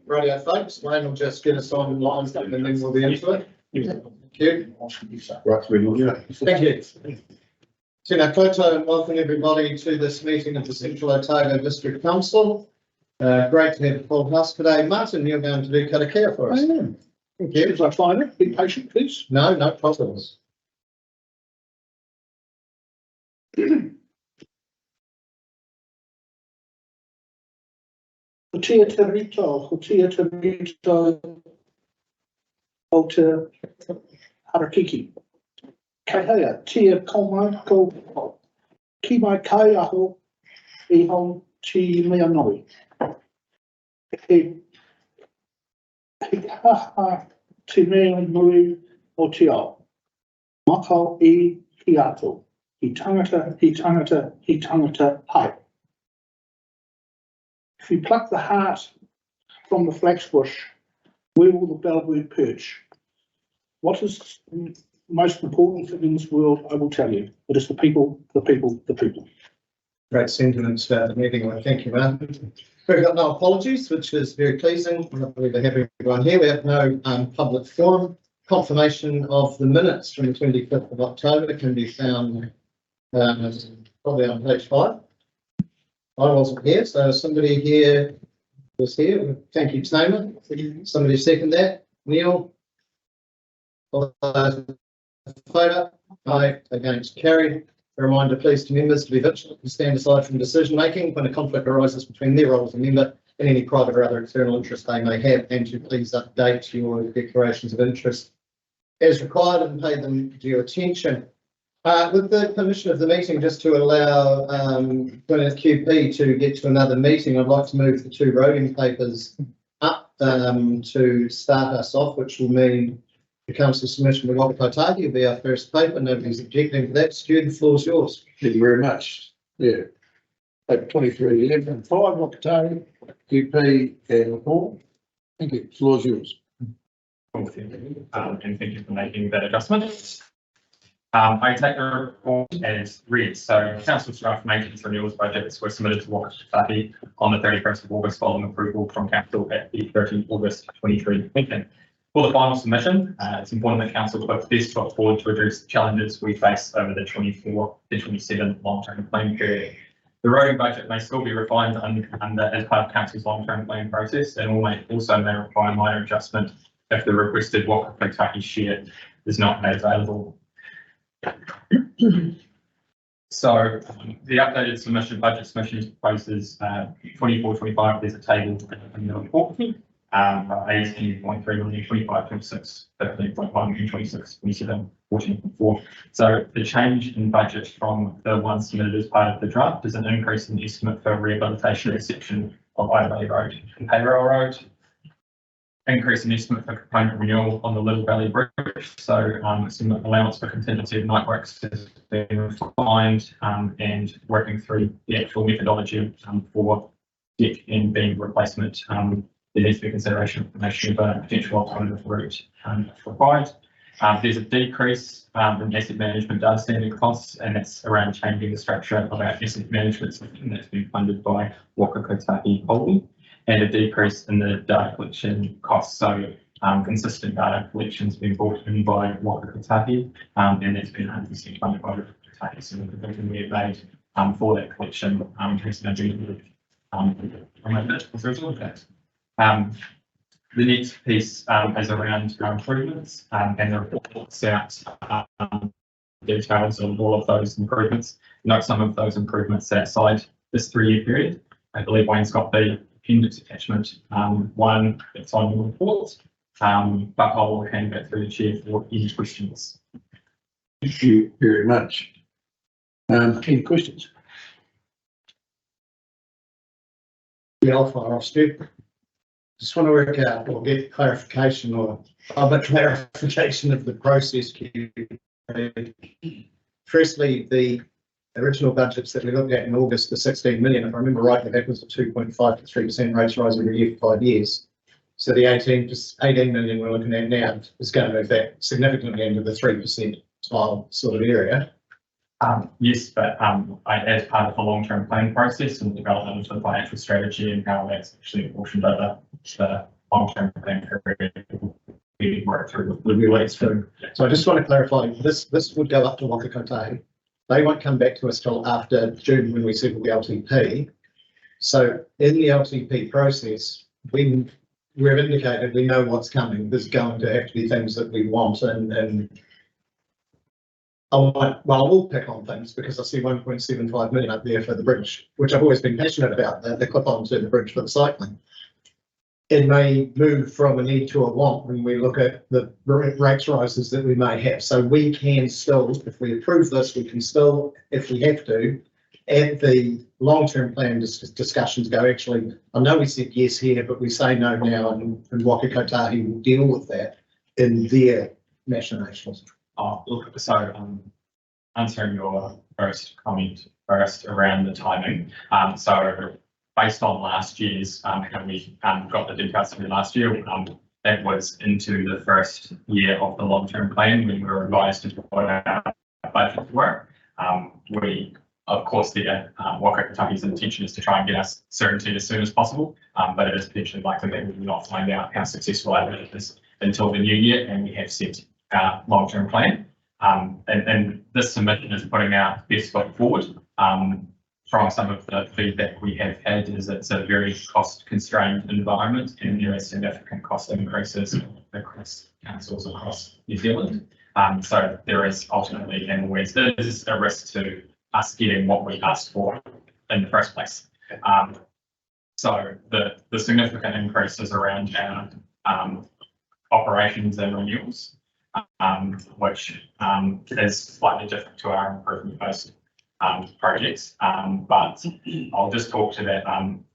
Radio folks, Wayne will just get us on line and then we'll be into it. Thank you. Thank you. Tēnā koutou and welcome everybody to this meeting of the Central Otago District Council. Great to have a full house today. Martin, you're going to do karakia for us. Thank you. As I find it, be patient, please. No problems. Ko tia te rito, o te harakiki. Kei hea, tia komai ko ki mai kai aho I hon ti mea noi. He haha te mea nui o te ao. Mako I ki ato. He tangata, hai. If you pluck the heart from the flax bush, where will the bellwbird perch? What is the most important thing in this world? I will tell you. It is the people, the people, the people. Great sentiments about the meeting. Thank you, Martin. We've got no apologies, which is very pleasing. Lovely to have everyone here. We have no public forum. Confirmation of the minutes from the 25th of October can be found probably on page 5. I wasn't here, so somebody here was here. Thank you, Tamer. Somebody second that. Neil. All those in favour? Aye. Against? Carried. A reminder, please, to members to be vigilant and stand aside from decision making when a conflict arises between their role as a member and any private or other external interest they may have, and to please update your declarations of interest as required and pay them due attention. With the permission of the meeting, just to allow QP to get to another meeting, I'd like to move the 2 voting papers up to start us off, which will mean the council's submission to Waka Kotahi will be our first paper. Nobody's objecting to that. Stu, the floor is yours. Thank you very much. Yeah. Paper 23, 11 and 5, Wakatari, QP and report. Thank you. The floor is yours. And thank you for making that adjustment. I take the report as read. So Council's draft maintenance renewals budgets were submitted to Waka Kotahi on the 31st of August following approval from Council at the 13th August 23 meeting. For the final submission, it's important that Council put best foot forward to address the challenges we face over the 24 to 27 long-term plan period. The rolling budget may still be refined under as part of Council's long-term plan process, and also may require minor adjustment if the requested Waka Kotahi share is not made available. So the updated budget submission proposes 24-25. There's a table in the report. 18.3 million, 25.6, 13.1, 26, 27, 14.4. So the change in budget from the one submitted as part of the draft is an increase in the estimate for rehabilitation section of Idley Road and Payroll Road. Increase in estimate for component renewal on the Little Valley Bridge. So estimate allowance for contingency of night works has been refined and working through the actual methodology for deck and beam replacement. There needs to be consideration of a potential alternative route if required. There's a decrease in asset management data standard costs, and that's around changing the structure of our asset management system that's been funded by Waka Kotahi Holding, and a decrease in the data collection costs. So consistent data collection has been brought in by Waka Kotahi, and that's been 100% funded by Waka Kotahi. So the provision we have made for that collection has been agreed as a result of that. The next piece is around improvements, and the report sets out details of all of those improvements. Note some of those improvements outside this 3-year period. I believe Wayne's got the appendix attachment, one that's on the report, but I'll hand back through the chair for any questions. Thank you very much. Any questions? Yeah, I'll fire off, Stu. Just want to work out or get clarification or other clarification of the process. Firstly, the original budgets that we looked at in August, the 16 million, if I remember rightly, that was a 2.5 to 3% rates rise every year for 5 years. So the 18 million we're looking at now is going to move that significantly into the 3% style sort of area. Yes, but as part of the long-term planning process and development of the financial strategy and how that's actually apportioned over the long-term plan period, we work through with the ways through. So I just want to clarify, this would go up to Waka Kotahi. They won't come back to us till after June when we settle the LTP. So in the LTP process, we've indicated we know what's coming. There's going to have to be things that we want and I will pick on things because I see 1.75 million up there for the bridge, which I've always been passionate about, the clip onto the bridge for the cycling. It may move from a need to a want when we look at the rates rises that we may have. So we can still, if we approve this, we can still, if we have to, add the long-term plan discussions go. Actually, I know we said yes here, but we say no now, and Waka Kotahi will deal with that in their machinations. Look, so answering your first comment first around the timing. So based on last year's, and we got the details from last year, that was into the first year of the long-term plan when we were advised to put our budget to work. We, of course, Waka Kotahi's intention is to try and get us certainty as soon as possible, but it is potentially likely that we will not find out how successful our budget is until the new year, and we have set our long-term plan. And this submission is putting our best foot forward. From some of the feedback we have had is it's a very cost-constrained environment and there are significant cost increases across councils across New Zealand. So there is ultimately and always is a risk to us getting what we asked for in the first place. So the significant increases around our operations and renewals, which is slightly different to our improvement-based projects, but I'll just talk to that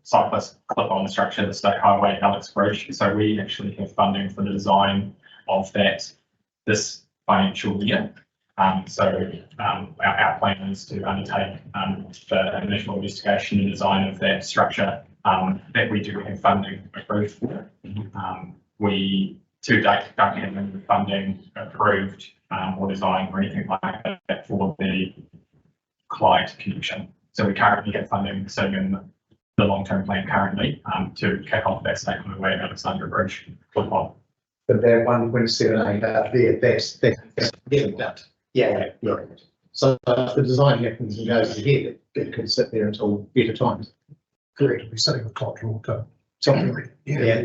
cyclist clip-on structure, the State Highway Alex Bridge. So we actually have funding for the design of that this financial year. So our plan is to undertake the initial investigation and design of that structure that we do have funding approved for. We to date don't have any funding approved or designed or anything like that for the Clyde connection. So we currently have funding sitting in the long-term plan currently to kick off that State Highway Alexandra Bridge clip on. But that 1.78 out there, that's getting done. Yeah. So if the design happens and goes ahead, it could sit there until better times. Correct, we're setting the clock to water. Something. Yeah.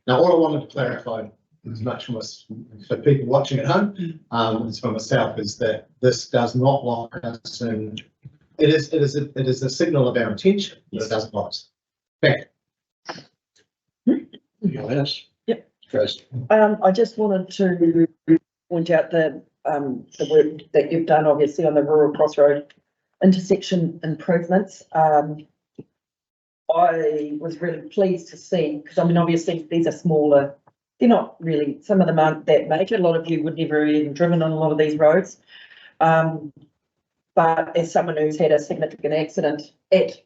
Now, all I wanted to clarify as much for people watching at home, as for myself, is that this does not lock us in. It is a signal of our intention, but it doesn't lock us. Back. Yes. Yep. First. I just wanted to point out the work that you've done, obviously, on the rural crossroad intersection improvements. I was really pleased to see, because I mean, obviously these are smaller, they're not really, some of them aren't that major. A lot of you would never even driven on a lot of these roads. But as someone who's had a significant accident at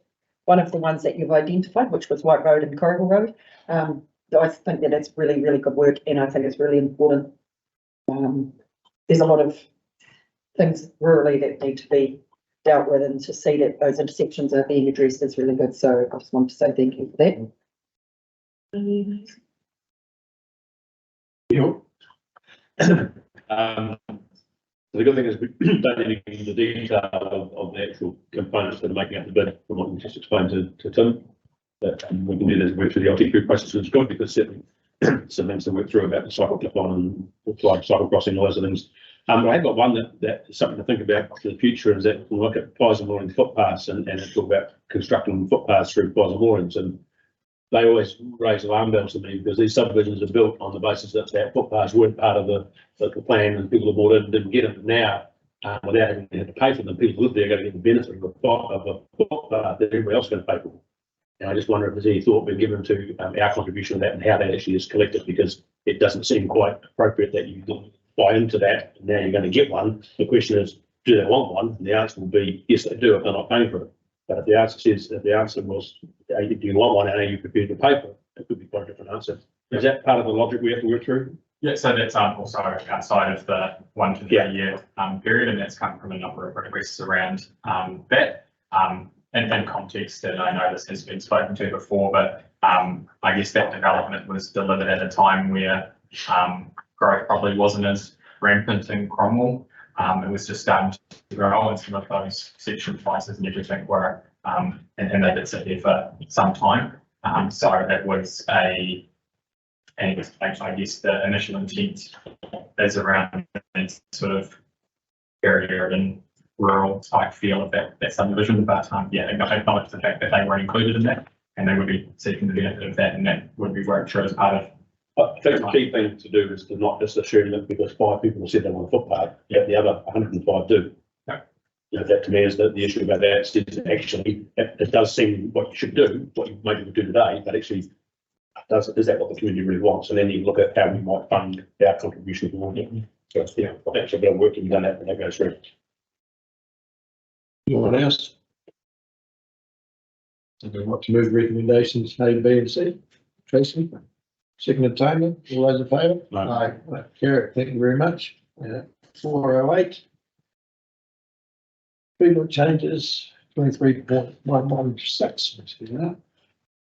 one of the ones that you've identified, which was White Road and Corrigal Road, I think that it's really, really good work, and I think it's really important. There's a lot of things rurally that need to be dealt with, and to see that those intersections are being addressed is really good. So I just wanted to say thank you for that. The good thing is we don't need to get into the detail of the actual components that are making up the bid, from what we just explained to Tim. But we can do this work through the LTP process, which is good because certainly some things to work through about the cycle clip on and the cycle crossing, all those things. I have got one that is something to think about for the future, is that we look at Pies and Moorings footpaths and talk about constructing footpaths through Pies and Moorings, and they always raise alarm bells to me because these subdivisions are built on the basis that footpaths weren't part of the plan, and people who bought in didn't get it. Now, without having to pay for them, people who live there are going to get the benefit of a footpath that everybody else is going to pay for. And I just wonder if there's any thought been given to our contribution to that and how that actually is collected, because it doesn't seem quite appropriate that you buy into that and now you're going to get one. The question is, do they want one? And the answer will be yes, they do if they're not paying for it. But if the answer was, do you want one and are you prepared to pay for it? It could be quite a different answer. Is that part of the logic we have to work through? Yeah, so that's also outside of the 1 to 3 year period, and that's come from a number of requests around that. And in context, and I know this has been spoken to before, but I guess that development was delivered at a time where growth probably wasn't as rampant in Cromwell. It was just starting to grow, and some of those section prices and everything were, and they did sit there for some time. So it was and I guess the initial intent is around sort of area and rural type feel of that subdivision, but yeah, I acknowledge the fact that they were included in that, and they would be seeking the benefit of that, and that would be worked through as part of. I think the key thing to do is to not just assume that because 5 people said they want a footpath, that the other 105 do. No. You know, that to me is the issue about that is actually, it does seem what you should do, what you maybe would do today, but actually, is that what the community really wants? And then you look at how we might fund our contribution towards it. So, yeah, I think it's a bit of work to be done that when that goes through. Anyone else? Okay, what to move recommendations A, B and C? Tracy? Second and Tony, all those in favour? Aye. Right, Garrett, thank you very much. 408. Freewood changes 23.116.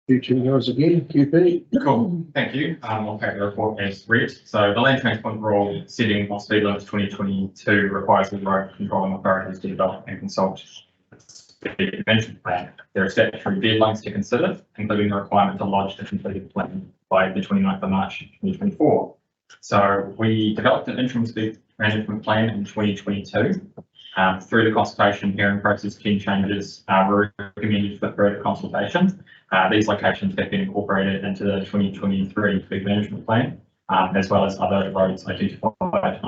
Future yours again, QP. Cool, thank you. I'll take the report as read. So the land transport rule setting of speed limits 2022 requires the road controlling authorities to develop and consult the management plan. There are statutory deadlines to consider, including the requirement to lodge the completed plan by the 29th of March 2024. So we developed an interim speed management plan in 2022. Through the consultation hearing process, key changes were recommended for further consultation. These locations have been incorporated into the 2023 speed management plan, as well as other roads identified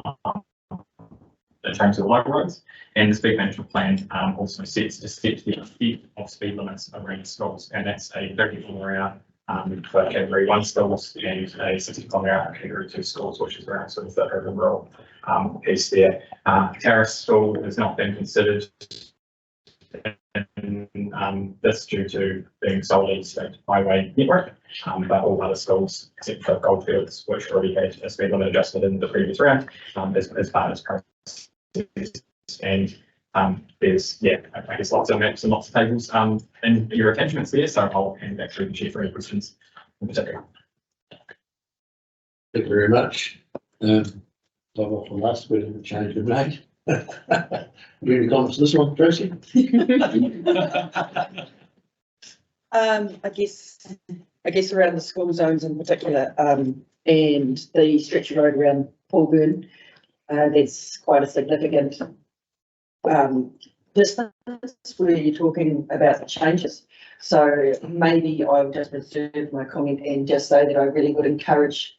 in terms of local roads. And the speed management plan also sets the extent of speed limits around schools, and that's a 30-km/h for category 1 schools and a 60-km/h category 2 schools, which is around sort of the urban rural piece there. Terrace school has not been considered in this due to being solely state highway network, but all other schools except for Goldfields, which already had a speed limit adjusted in the previous round, as part of this process. And there's, yeah, I guess lots of maps and lots of tables in your attachments there, so I'll hand back to the chair for any questions in particular. Thank you very much. From us, we didn't change the name. You any comments on this one, Tracy? I guess around the school zones in particular, and the stretch of road around Paulburn, there's quite a significant distance where you're talking about the changes. So maybe I'll just reserve my comment and just say that I really would encourage,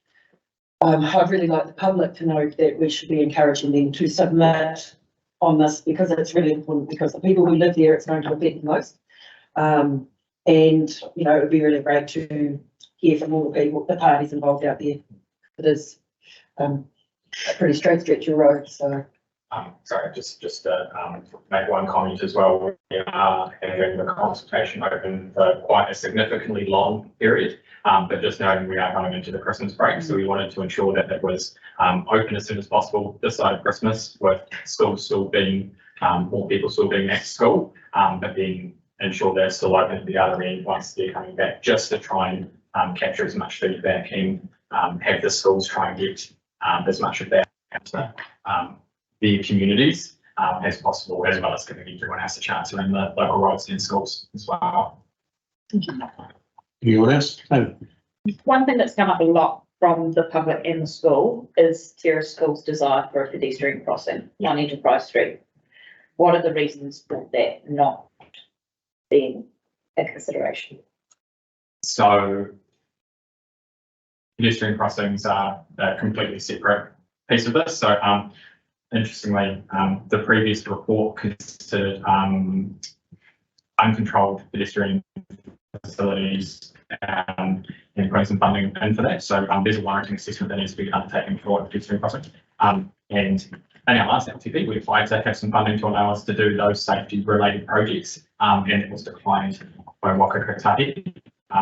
I'd really like the public to know that we should be encouraging them to submit on this, because it's really important, because the people who live there, it's going to affect the most. And, you know, it would be really great to hear from all the people, the parties involved out there. It is a pretty straight stretch of road, so. Sorry, just make one comment as well. We are having the consultation open for quite a significantly long period, but just knowing we are going into the Christmas break, so we wanted to ensure that it was open as soon as possible this side of Christmas, with schools still being, more people still being at school, but then ensure they're still open at the other end once they're coming back, just to try and capture as much feedback and have the schools try and get as much of that to the communities as possible, as well as giving everyone else a chance around the local roads and schools as well. Anyone else? No. One thing that's come up a lot from the public and the school is Terrace School's desire for a pedestrian crossing on Enterprise Street. What are the reasons for that not being a consideration? So pedestrian crossings are a completely separate piece of this. So interestingly, the previous report considered uncontrolled pedestrian facilities and putting some funding in for that. So there's a warranting assessment that needs to be undertaken for pedestrian crossing. And in our last LTP, we applied to have some funding to allow us to do those safety related projects, and it was declined by Waka Kotahi.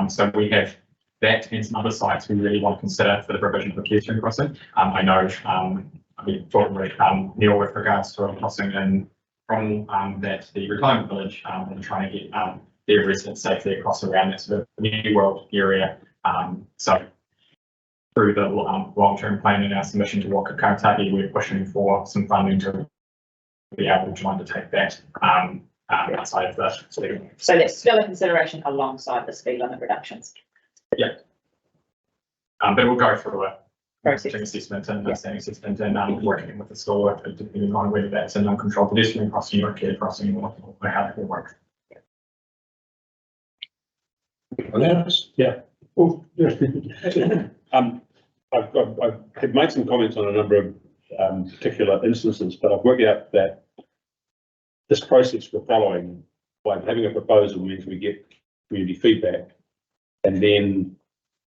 So we have that and some other sites we really want to consider for the provision of a pedestrian crossing. I know, I've been talking with Neil with regards to a crossing in from the retirement village and trying to get their residents safely across around that sort of New World area. So through the long-term plan and our submission to Waka Kaitaki, we're pushing for some funding to be able to undertake that outside of the speed. So that's still a consideration alongside the speed limit reductions But we'll go through a process. assessment and understanding assessment and working with the store, depending on whether that's an uncontrolled pedestrian crossing or a care crossing or how that will work. Yeah. Oh, yes. I've made some comments on a number of particular instances, but I've worked out that this process we're following by having a proposal means we get community feedback, and then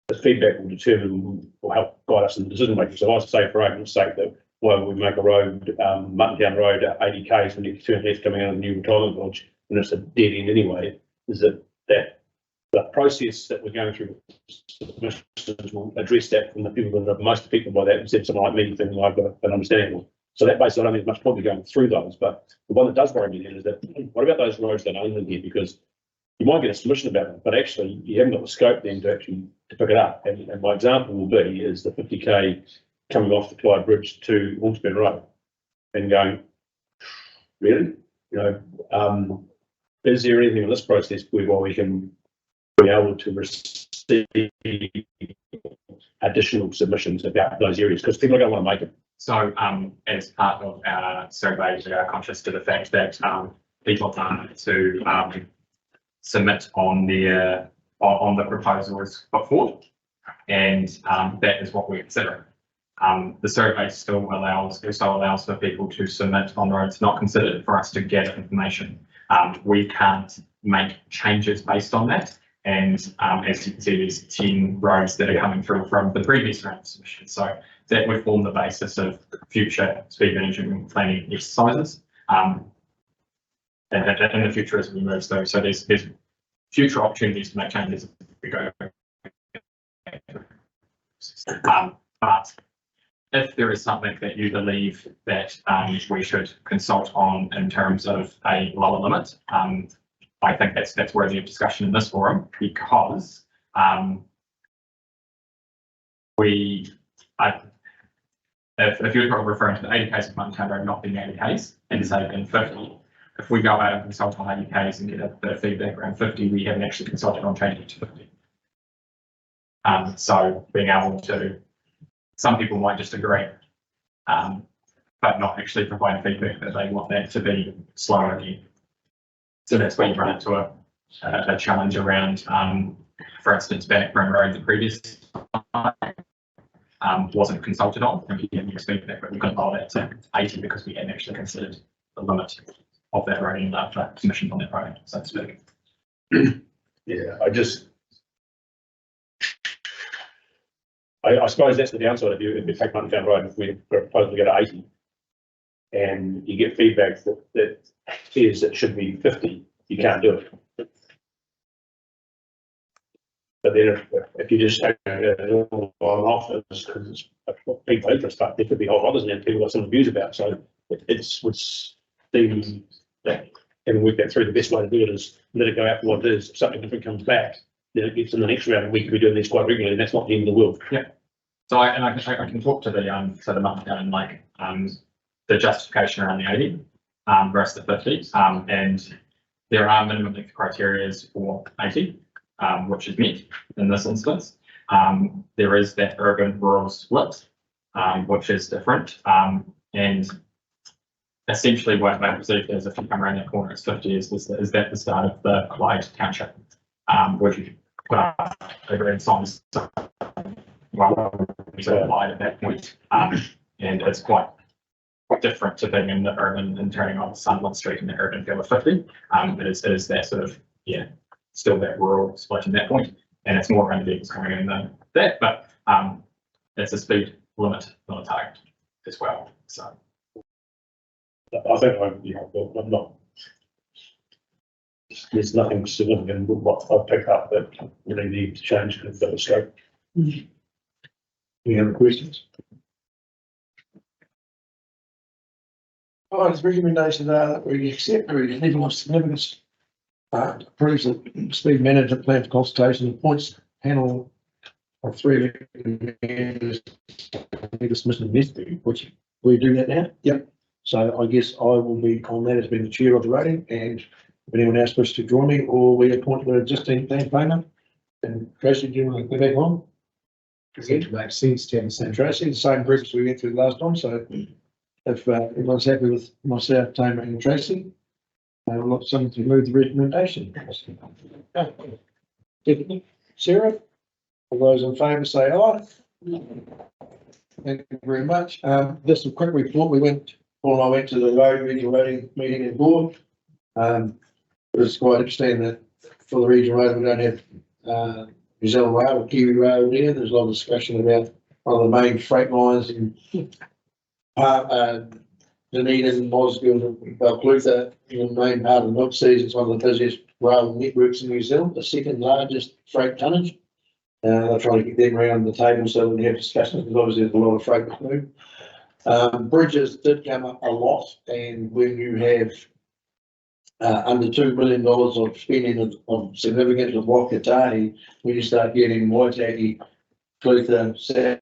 the feedback will determine or help guide us in the decision making. So I was to say, for argument's sake, that while we make a road, Mutton Town Road, 80 k's when you turn left coming out of the new retirement village, and it's a dead end anyway, is that the process that we're going through will address that from the people that are most affected by that, instead of someone like me thinking I've got an understanding of. So that basically, I don't think there's much point going through those, but the one that does worry me then is that, what about those roads that aren't in here? Because you might get a submission about them, but actually you haven't got the scope then to pick it up. And my example will be is the 50k coming off the Clyde Bridge to Ormsby Road and going, really? You know, is there anything in this process whereby we can be able to receive additional submissions about those areas? Because people are going to want to make it. So as part of our survey, we are conscious to the fact that people are to submit on the proposals put forward, and that is what we're considering. The survey still also allows for people to submit on roads not considered for us to gather information. We can't make changes based on that. And as you can see, there's 10 roads that are coming through from the previous round of submissions. So that would form the basis of future speed management planning exercises. And in the future as we move through. So there's future opportunities to make changes as we go. But if there is something that you believe that we should consult on in terms of a lower limit, I think that's worthy of discussion in this forum, because if you're referring to the 80 k's of Mutton Town Road not being 80 k's and say in 50, if we go out and consult on 80 k's and get a bit of feedback around 50, we haven't actually consulted on changing it to 50. So being able to, some people might just agree, but not actually provide feedback that they want that to be slower again. So that's where you run into a challenge around, for instance, Bannockburn Road, the previous wasn't consulted on, and we didn't expect that, but we couldn't follow that to 80 because we hadn't actually considered the limit of that road and the submissions on that road, so to speak. Yeah, I suppose that's the downside if you take Mutton Town Road, if we propose to go to 80 and you get feedback that says it should be 50, you can't do it. But then if you just take it on off, because it's people interest, but there could be whole others and people got some views about. So it's would seem that having worked that through, the best way to do it is let it go out for what it is. If something different comes back, then it gets in the next round, and we could be doing this quite regularly, and that's not the end of the world. Yeah. So I can talk to the Mutton Town, like the justification around the 80 versus the 50, and there are minimum length criteria for 80, which is met in this instance. There is that urban-rural split, which is different, and essentially what they perceive as if you come around that corner, it's 50, is that the start of the Clyde Township, which you put up over in songs. Well, we applied at that point, and it's quite different to being in the urban and turning on Sunderland Street in the urban feel of 50. It is that sort of, yeah, still that rural split in that point, and it's more around vehicles coming in than that, but it's a speed limit, not a target as well. So I think I'm not there's nothing significant with what I pick up that really need to change because of the scope. Any other questions? All right, it's recommendation that we accept the level of significance. Approves the speed management plan for consultation and points panel of 3 recommenders. Dismissed and missed, which we do that now. Yep. So I guess I will be on that as being the chair of the rating, and if anyone else wishes to join me, or we appoint the existing plan payment. And Tracy, do you want to go back on? It makes sense, James. And Tracy, the same group as we went through last time, so if everyone's happy with myself, Tony and Tracy, I would like someone to move the recommendation. Sarah, all those in favour say aye. Thank you very much. Just a quick report, Paul and I went to the road regional rating meeting in Gore. It was quite interesting that for the regional road, we don't have New Zealand Rail or Kiwi Rail there. There's a lot of discussion about one of the main freight lines in Dunedin and Mosgiel and Balclutha in the main part of the milk season. It's one of the busiest rail networks in New Zealand, the second largest freight tonnage. They're trying to get them around the table so we can have discussions because obviously there's a lot of freight to move. Bridges did come up a lot, and when you have under $2 million of spending of significance of Wakatahi, when you start getting Waitaki, Clutha, South,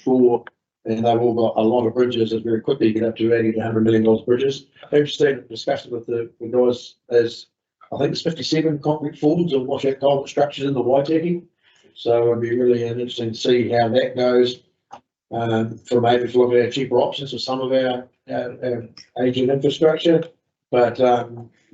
Shore, and they've all got a lot of bridges that very quickly get up to $80 to $100 million bridges. Interesting discussion with the guys is, I think it's 57 concrete forms of washout culvert structures in the Waitaki. So it'd be really interesting to see how that goes. For maybe to look at cheaper options for some of our aging infrastructure. But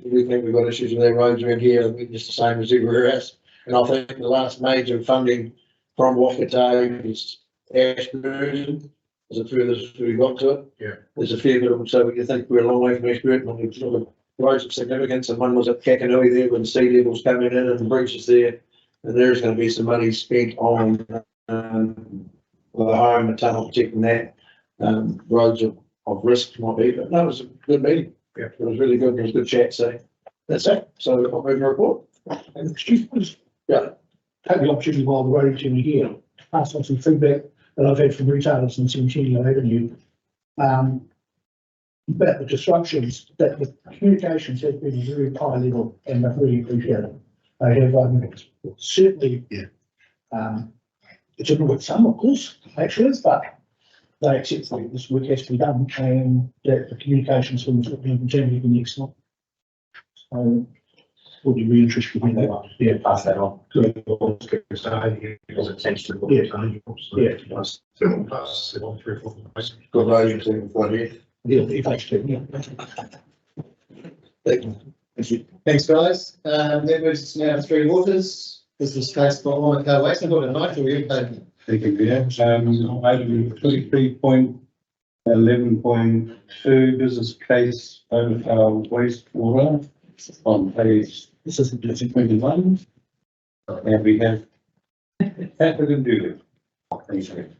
we think we've got issues with our roads around here, just the same as everywhere else. And I think the last major funding from Wakatahi is Ashburton. Is it furthest we got to it? Yeah. There's a fair bit of, so you think we're a long way from Ashburton, and we've got roads of significance, and one was at Kakanui there when the sea level's coming in and the bridge is there. And there's going to be some money spent on the home and tunnel protecting that, roads of risk might be, but no, it was a good meeting. Yeah, it was really good. It was a good chat. So that's it. So I'll move the report. And excuse me, Yeah. take the opportunity while the road team are here, to pass on some feedback that I've had from retailers in Centennial Avenue. About the disruptions, that the communications have been very high level and I really appreciate it. They have, certainly, it didn't work some, of course, actually, but they accept that this work has to be done and that the communications from the continue to be excellent. So, would you be interested in that? Yeah, Pass that on. Yeah. Because it tends to. Yeah. Got those in front here. Yeah, if I should, yeah. Thank you. Thanks, guys. That moves us now to Three Waters. Business case for Wanaka Waste. I've got a night for you, David. Thank you, yeah. Item 23.11.2 business case over wastewater on page This isn't good. 21. And we have applicant Dooley. Thank you.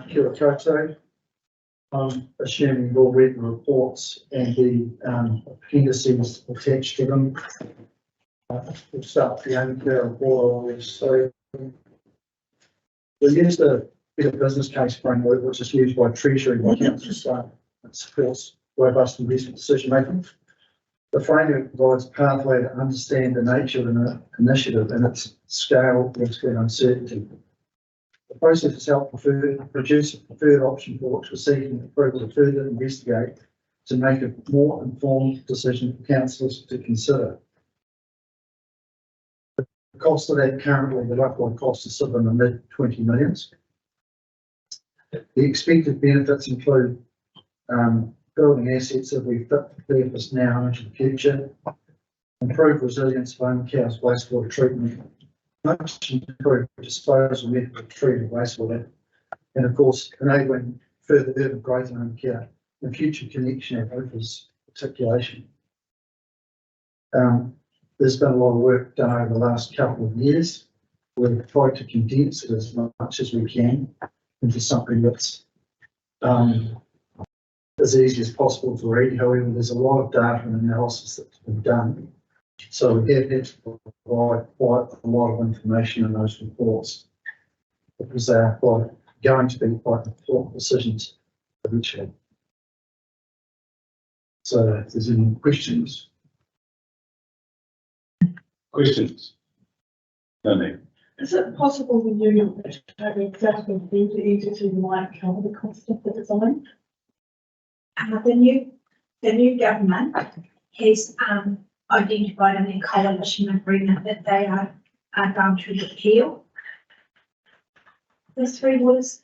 Kia ora koutou. I'm assuming you've all read the reports and the appendices attached to them. We'll start with the Unfair Boiler. So we used a bit of business case framework, which is used by Treasury and Council staff. It supports robust investment decision making. The framework provides a pathway to understand the nature of an initiative and its scale, risk and uncertainty. The process has helped produce a preferred option for which we're seeking approval to further investigate to make a more informed decision for councillors to consider. The cost of that currently, the rough cost is sort of in the mid 20 millions. The expected benefits include building assets that we fit for purpose now and into the future, improved resilience of Omakau's wastewater treatment, much improved disposal method of treated wastewater, and of course enabling further urban growth in Omakau and future connection of rivers articulation. There's been a lot of work done over the last couple of years. We've tried to condense it as much as we can into something that's as easy as possible to read. However, there's a lot of data and analysis that's been done. So we have had to provide quite a lot of information in those reports, because they are going to be quite important decisions eventually. So if there's any questions. Questions? No, no. Is it possible for you to have exactly who the entity might cover the cost of the design? The new government has identified in their coalition agreement that they are going to repeal the Three Waters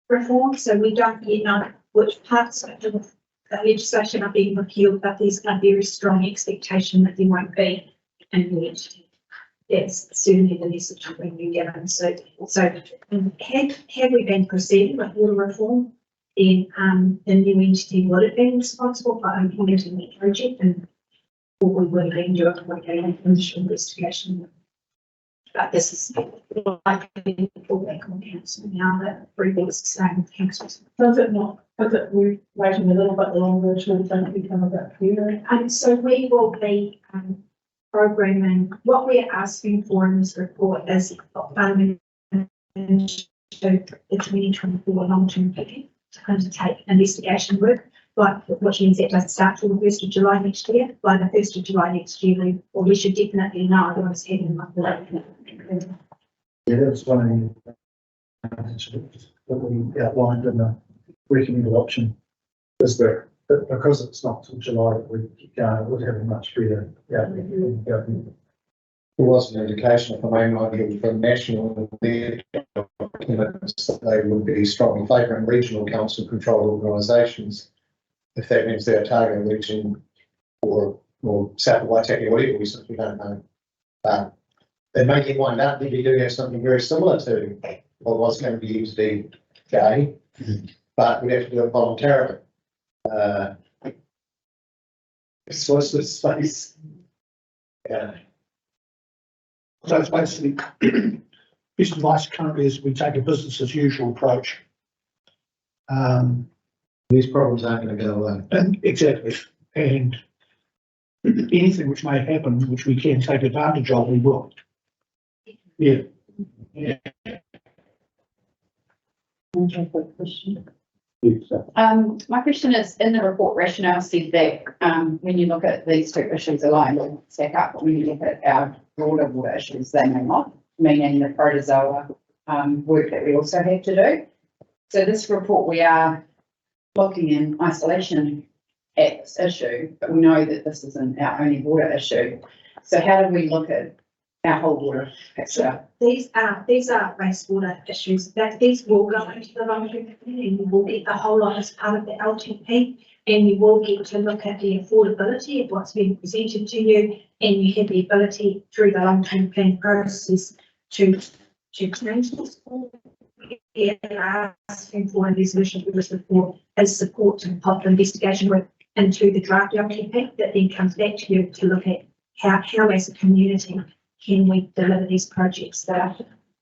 reform, so we don't yet know which parts of the legislation are being repealed, but there's a very strong expectation that there won't be in the entity. That's certainly the message of the new government. So had we been proceeding with water reform, then the new entity would have been responsible for implementing the project, and what we would have been doing would have been initial investigation. But this is likely to fall back on council now that Three Waters is staying with council. Does it not, is it we're waiting a little bit longer to think become about clearer? And so we will be programming, what we're asking for in this report is funding into the 2024 long-term plan to undertake investigation work, but which means it doesn't start till the 1st of July next year. By the 1st of July next year, we should definitely know what's happening with the. Yeah, that's one of the advantages that we outlined in the recommended option, is that because it's not till July that we would have a much better outcome. There was an indication, if I may mind, from national documents that they would be strongly favouring regional council controlled organisations. If that means they're targeting region or south of Waitaki, whatever, we simply don't know. They may get wind up that you do have something very similar to what was going to be used to be gay, but we have to do it voluntarily. Source of space. Yeah. So it's basically, best advice currently is we take a business as usual approach. These problems aren't going to go away. And exactly, and anything which may happen, which we can take advantage of, we will. Yeah. My question is, in the report rationale said that when you look at these two issues alone, they stack up, but when you look at our broader water issues, they may not, meaning the protozoa work that we also have to do. So this report, we are looking in isolation at this issue, but we know that this isn't our only water issue. So how do we look at our whole water picture? These are wastewater issues, that these will go into the long-term plan, and you will get the whole lot as part of the LTP, and you will get to look at the affordability of what's being presented to you, and you have the ability through the long-term plan process to change this. Asking for a resolution for this report as support to pop the investigation work into the draft LTP that then comes back to you to look at how as a community can we deliver these projects that are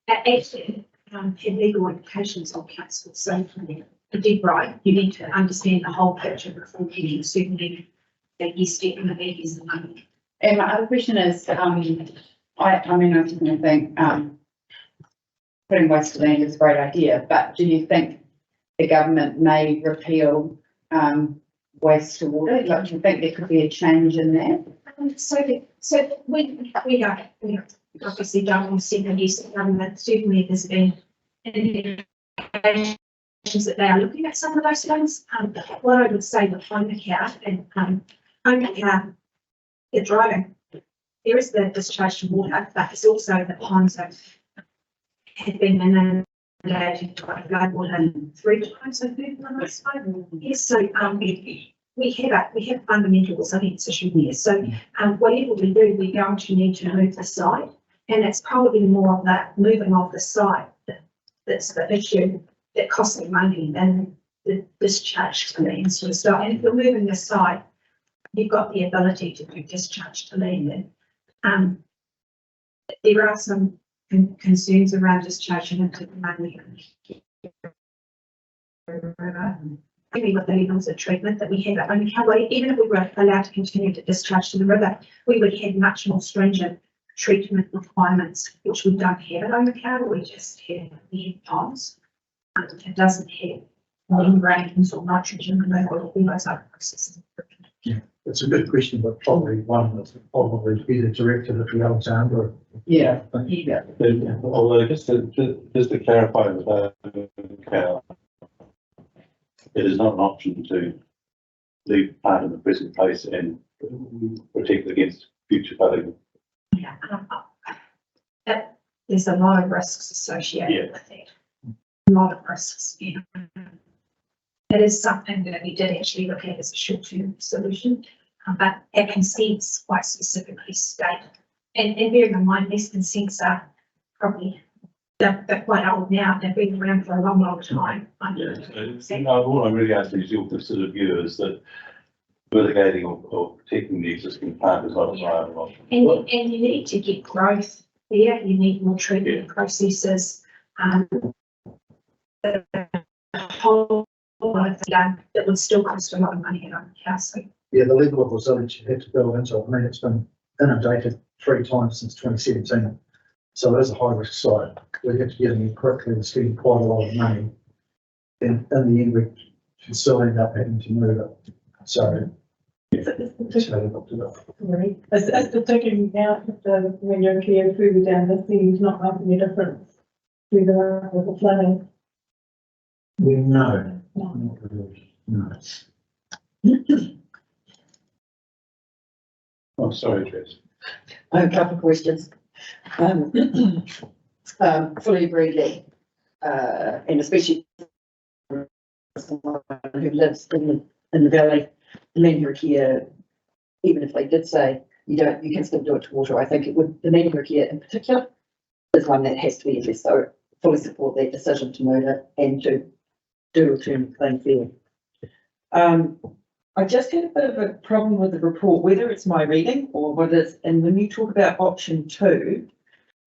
actually have legal implications on council. So you did right, you need to understand the whole picture before you can certainly take your step in the back is the money. And my other question is, I mean, I definitely think putting waste to land is a great idea, but do you think the government may repeal waste to water? Like, do you think there could be a change in that? So we obviously don't want to see the use of government. Certainly there's been indications that they are looking at some of those things. What I would say with Homecare and Homecare, they're driving. There is the discharge to water, but it's also the ponds that had been inundated by flood water 3 times, I think, when I spoke. Yes, so we have fundamental resilience issue there. So whatever we do, we're going to need to move the site, and it's probably more of that moving of the site that's the issue that costs me money than the discharge to land sort of stuff. And if you're moving the site, you've got the ability to do discharge to land. And there are some concerns around discharging into the money river. Maybe with the levels of treatment that we have at Omakau, even if we were allowed to continue to discharge to the river, we would have much more stringent treatment requirements, which we don't have at Omakau. We just have the ponds. It doesn't have membranes or nitrogen removal, all those other processes. It's a good question, but probably one that's probably better directed at the Alexandra. Yeah. Although just to clarify with Cow, it is not an option to leave part in the present place and protect against future flooding. Yeah, there's a lot of risks associated with it. A lot of risks. Yeah. It is something that we did actually look at as a short-term solution, but our consents quite specifically state, and bearing in mind these consents are probably, they're quite old now, they've been around for a long, long time. All I'm really asking is your considered view is that mitigating or protecting the existing plant is not a viable option. And you need to get growth there, you need more treatment processes, the whole lot of done that would still cost a lot of money at our house. So Yeah, the level of resilience you have to build into it. I mean, it's been inundated 3 times since 2017. So it is a high risk site. We have to get in quickly and spend quite a lot of money. And in the end, we should still end up having to move it. So. Is the taking out of the window care further down the seams not making a difference to the flooding? No. Not really. No. Oh, sorry, Jess. I have a couple of questions. Fully agree that, and especially someone who lives in the valley, the manual care, even if they did say you can still do it to water, I think it would, the manual care in particular is one that has to be addressed. So fully support that decision to move it and to do return clean field. I just had a bit of a problem with the report, whether it's my reading or whether it's, and when you talk about option 2,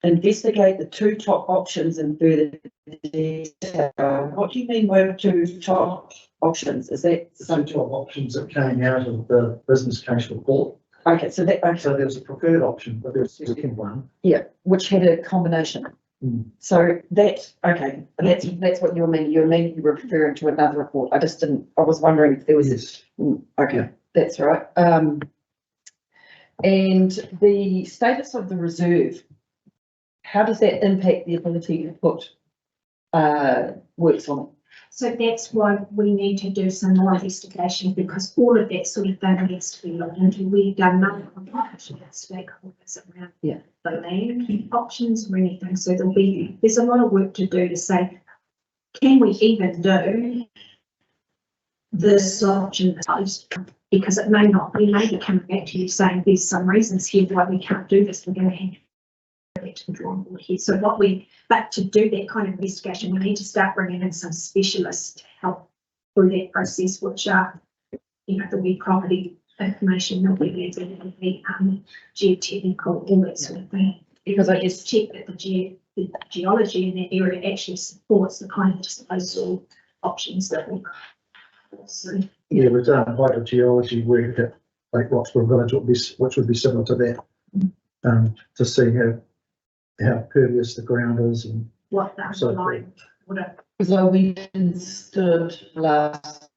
investigate the 2 top options in further detail. What do you mean by 2 top options? Is that Some top options that came out of the business case report. okay? So that, okay, So there's a preferred option, but there's a second one. yeah, which had a combination. Mm. So that, okay, that's what you mean. You mean you were referring to another report. I just didn't, I was wondering if there was, Yes. okay, Yeah. that's right. And the status of the reserve, how does that impact the ability to put works on it? So that's why we need to do some more investigation, because all of that sort of thing needs to be looked into. We've done no consultation with stakeholders around Yeah. the land options or anything. So there's a lot of work to do to say, can we even do this option? Because it may not, we may be coming back to you saying there's some reasons here why we can't do this. We're going to have to the drawing board here. So but to do that kind of investigation, we need to start bringing in some specialists to help through that process, which are, there'll be property information, there'll be geotechnical, all that sort of thing. Because I just check that the geology in that area actually supports the kind of disposal options that we. So, Yeah, we've done hydrogeology work at Lake Roxburgh Village, which would be similar to that, to see how pervious the ground is and what the so underlying water. So we stood last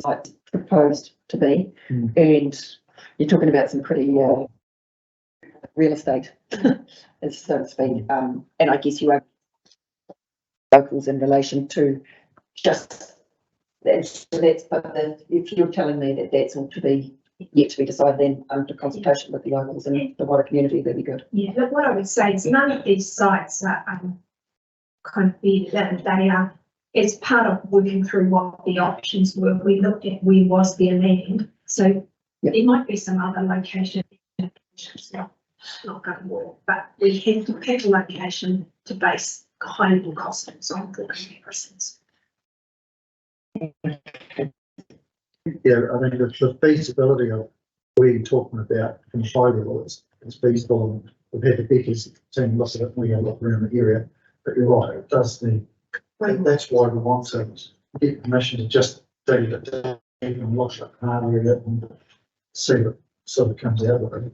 like proposed to be, and you're talking about some pretty real estate, as so to speak, and I guess you are locals in relation to just that's but if you're telling me that that's all to be yet to be decided, then under consultation with the locals and the wider community, that'd be good. Yeah, but what I would say is none of these sites are kind of bedded in. They are, as part of working through what the options were, we looked at where was their land. So there might be some other location, not going to work, but we have to pick a location to base high-level costings on for comparisons. yeah, I mean, the feasibility of where you're talking about from high level is feasible. And we've had the Becky's team look at it and we go look around the area, but you're right, it does need, that's why we want to get permission to just dig it down and wash it harder and see what sort of comes out of it.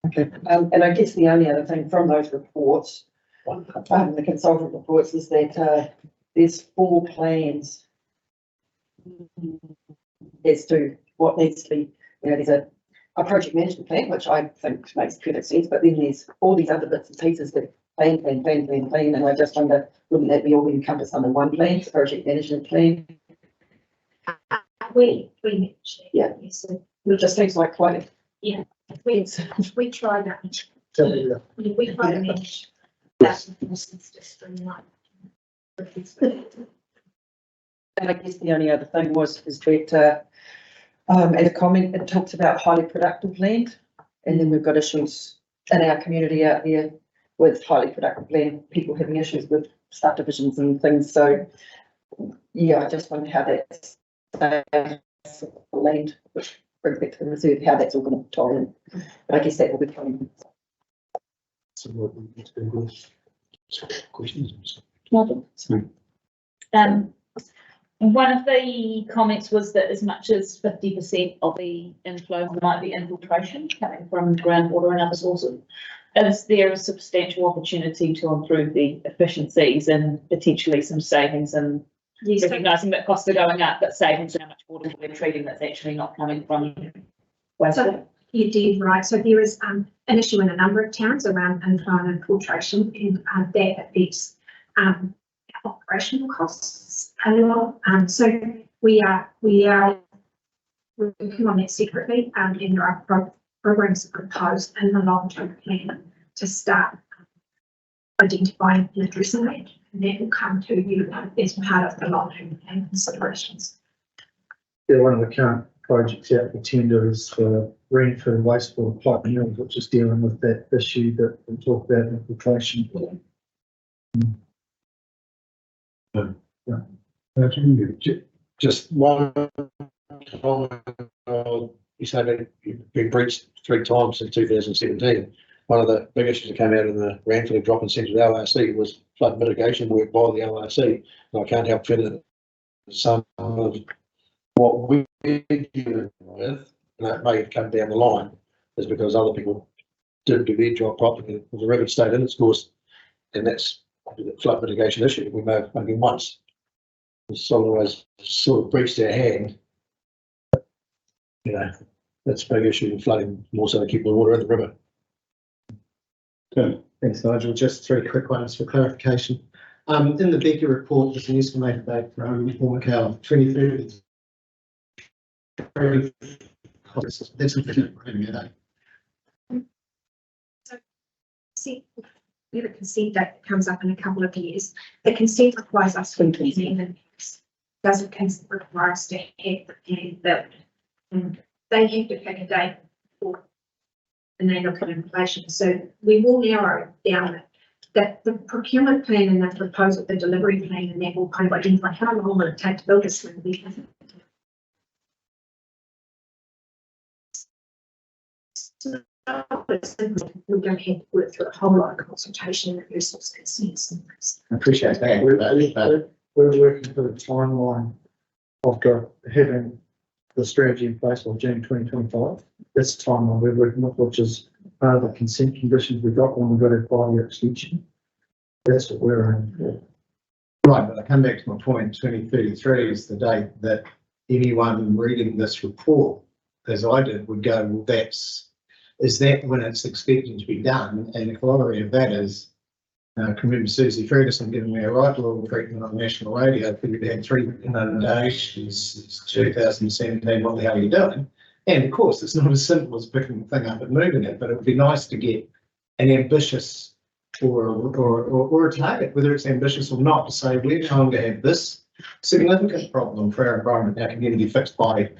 Okay, and I guess the only other thing from those reports, the consultant reports, is that, there's 4 plans as to what needs to be, there's a project management plan, which I think makes perfect sense, but then there's all these other bits and pieces that plan, and I just wonder, wouldn't that be all encompassed under one plan, project management plan? We manage it. Yeah. Yes, so It just seems like quite a. we try that. Tell me that. We try to manage that. It's just streamlined. And I guess the only other thing is that, as a comment, it talks about highly productive land. And then we've got issues in our community out there with highly productive land, people having issues with subdivisions and things. So, yeah, I just wonder how that's land, which brings back to the reserve, how that's all going to tie in. But I guess that will be coming. Questions? One of the comments was that as much as 50% of the inflow might be infiltration coming from groundwater and other sources. Is there a substantial opportunity to improve the efficiencies and potentially some savings, and Yes, so recognising that costs are going up, but savings in how much water we're treating that's actually not coming from wastewater? you did right. So there is an issue in a number of towns around inflow and infiltration, and that affects operational costs a lot. So we are working on that separately, and there are programs proposed in the long-term plan to start identifying and addressing that, and that will come to you as part of the long-term plan considerations. Yeah, one of the current projects out for tender is for Renfrew wastewater pipe mills, which is dealing with that issue that we talked about, infiltration. Just one comment, you say that you've been breached 3 times in 2017. One of the big issues that came out in the Ranford drop-in centre of the LRC was flood mitigation work by the LRC. And I can't help feeling that some of what we're dealing with, and that may have come down the line, is because other people didn't do their job properly. The river stayed in its course, and that's the flood mitigation issue. We may have maybe once. Otherwise sort of breached their hand. That's a big issue in flooding, more so to keep the water in the river. Good. Thanks, Nigel. Just 3 quick ones for clarification. In the Becky report, there's an estimated date for Ormacow 23rd. That's a See, we have a consent date that comes up in a couple of years. The consent requires us to examine. Doesn't require us to have the plan built. And they have to pick a date for, and they look at inflation. So we will narrow down that the procurement plan and the proposal, the delivery plan, and that will kind of identify how long will it take to build this thing. We don't have to work through a whole lot of consultation and resource consents and things. I appreciate that. We're working for the timeline after having the strategy in place by June 2025. That's the timeline we're working with, which is part of the consent conditions we got when we got a 5-year extension. That's what we're in for. Right, but I come back to my point, 2033 is the date that anyone reading this report, as I did, would go, well, is that when it's expected to be done? And the corollary of that is, I can remember Susie Ferguson giving me a right little treatment on national radio. We'd had 3 inundations, 2017, what the hell are you doing? And of course, it's not as simple as picking the thing up and moving it, but it would be nice to get an ambitious or a target, whether it's ambitious or not, to say we're going to have this significant problem for our environment, our community fixed by.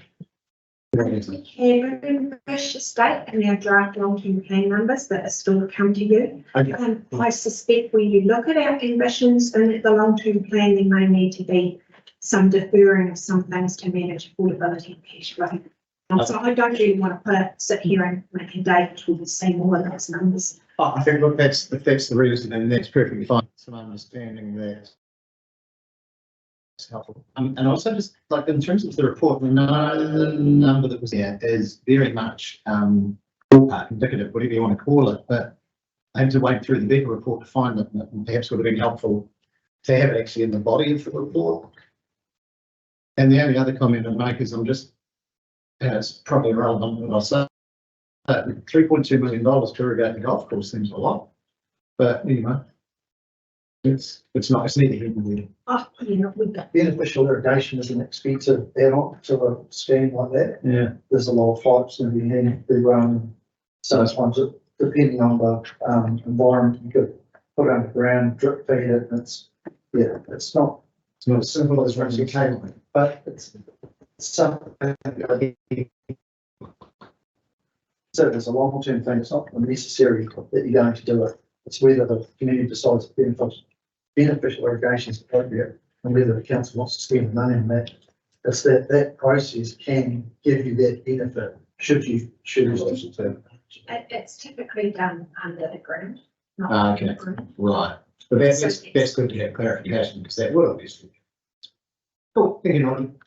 We have an ambitious date and our draft long-term plan numbers that are still to come to you. Okay. I suspect when you look at our ambitions in the long-term plan, there may need to be some deferring of some things to manage affordability and cash flow. So I don't really want to sit here and make a date until we see more of those numbers. I think, look, that's the reason, and that's perfectly fine. Some understanding that helpful. And also just like in terms of the report, the number that was there is very much indicative, whatever you want to call it, but I had to wait through the Becker report to find it, and perhaps would have been helpful to have it actually in the body of the report. And the only other comment I'd make is I'm just, and it's probably irrelevant what I'll say, $3.2 million to irrigate the golf course seems a lot, but you know, it's not, it's neither here nor there. Oh, you know, we've got. Beneficial irrigation is an expensive add-on to a scheme like that. Yeah. There's a lot of pipes and we need to run. So it's ones that, depending on the environment, you could put underground, drip feed it, and it's, yeah, it's not as simple as running a cable, but it's something. So there's a long-term thing, it's not necessary that you're going to do it. It's whether the community decides beneficial irrigation is appropriate and whether the council wants to spend money on that. It's that process can give you that benefit should you choose to. It's typically done under the ground. not Okay. underground. Right, but that's good to have clarification, because that would obviously. Cool, thank you, Norton.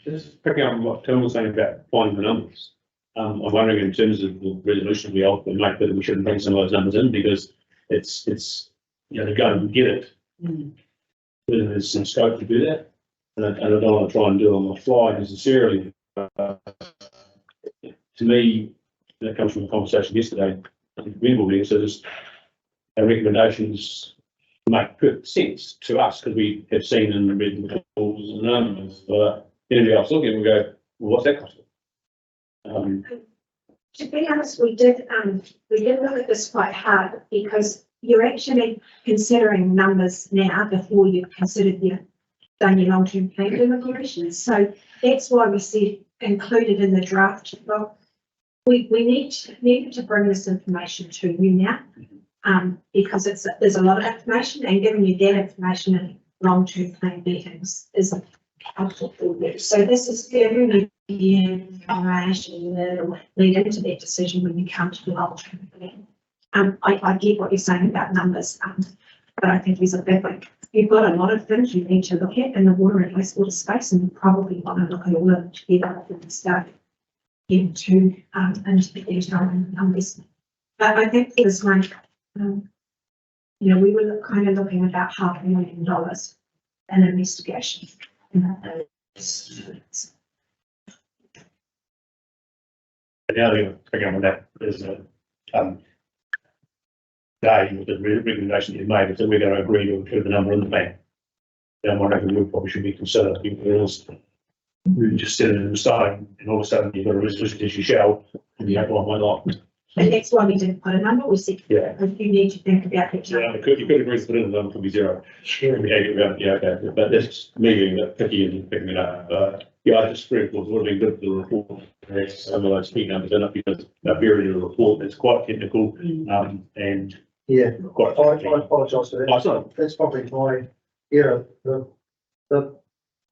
Just picking up on what Tim was saying about finding the numbers. I'm wondering in terms of the resolution we ultimately make, whether we shouldn't bring some of those numbers in, because it's, you know, to go and get it. Whether there's some scope to do that, and I don't want to try and do it on the fly necessarily. To me, that comes from a conversation yesterday, I think Wimbledon, so just our recommendations make perfect sense to us, because we have seen and read the rules and numbers, but anybody else looking, we go, well, what's that cost? To be honest, we did look at this quite hard because you're actually considering numbers now before you've considered done your long-term plan deliberations. So that's why we said included in the draft. Well, we needed to bring this information to you now, because there's a lot of information, and giving you that information in long-term plan meetings is helpful for you. So this is giving you the information that will lead into that decision when you come to the long-term plan. I get what you're saying about numbers, but I think there's a big one. You've got a lot of things you need to look at in the water and wastewater space, and you probably want to look at all of them together and start into the detail and numbers. But I think this one, you know, we were kind of looking at about $500,000 in investigation. And the other thing to pick up on that is today, with the recommendation you made, is that we're going to agree to include the number in the plan. Then one reckon we probably should be considered, because we just set it in the stone, and all of a sudden you've got a resolution issue shell, and you have one might not. And that's why we didn't put a number. We said, Yeah. if you need to think about it. Yeah, you could agree to put in the number, could be zero. Sure. Yeah, okay, but that's me being a picky and picking it up. Yeah, I just agree, it would have been good for the report, to have some of those key numbers in it, because a very little report is quite technical, and Yeah, quite. I apologise for that. Oh, sorry. That's probably my error.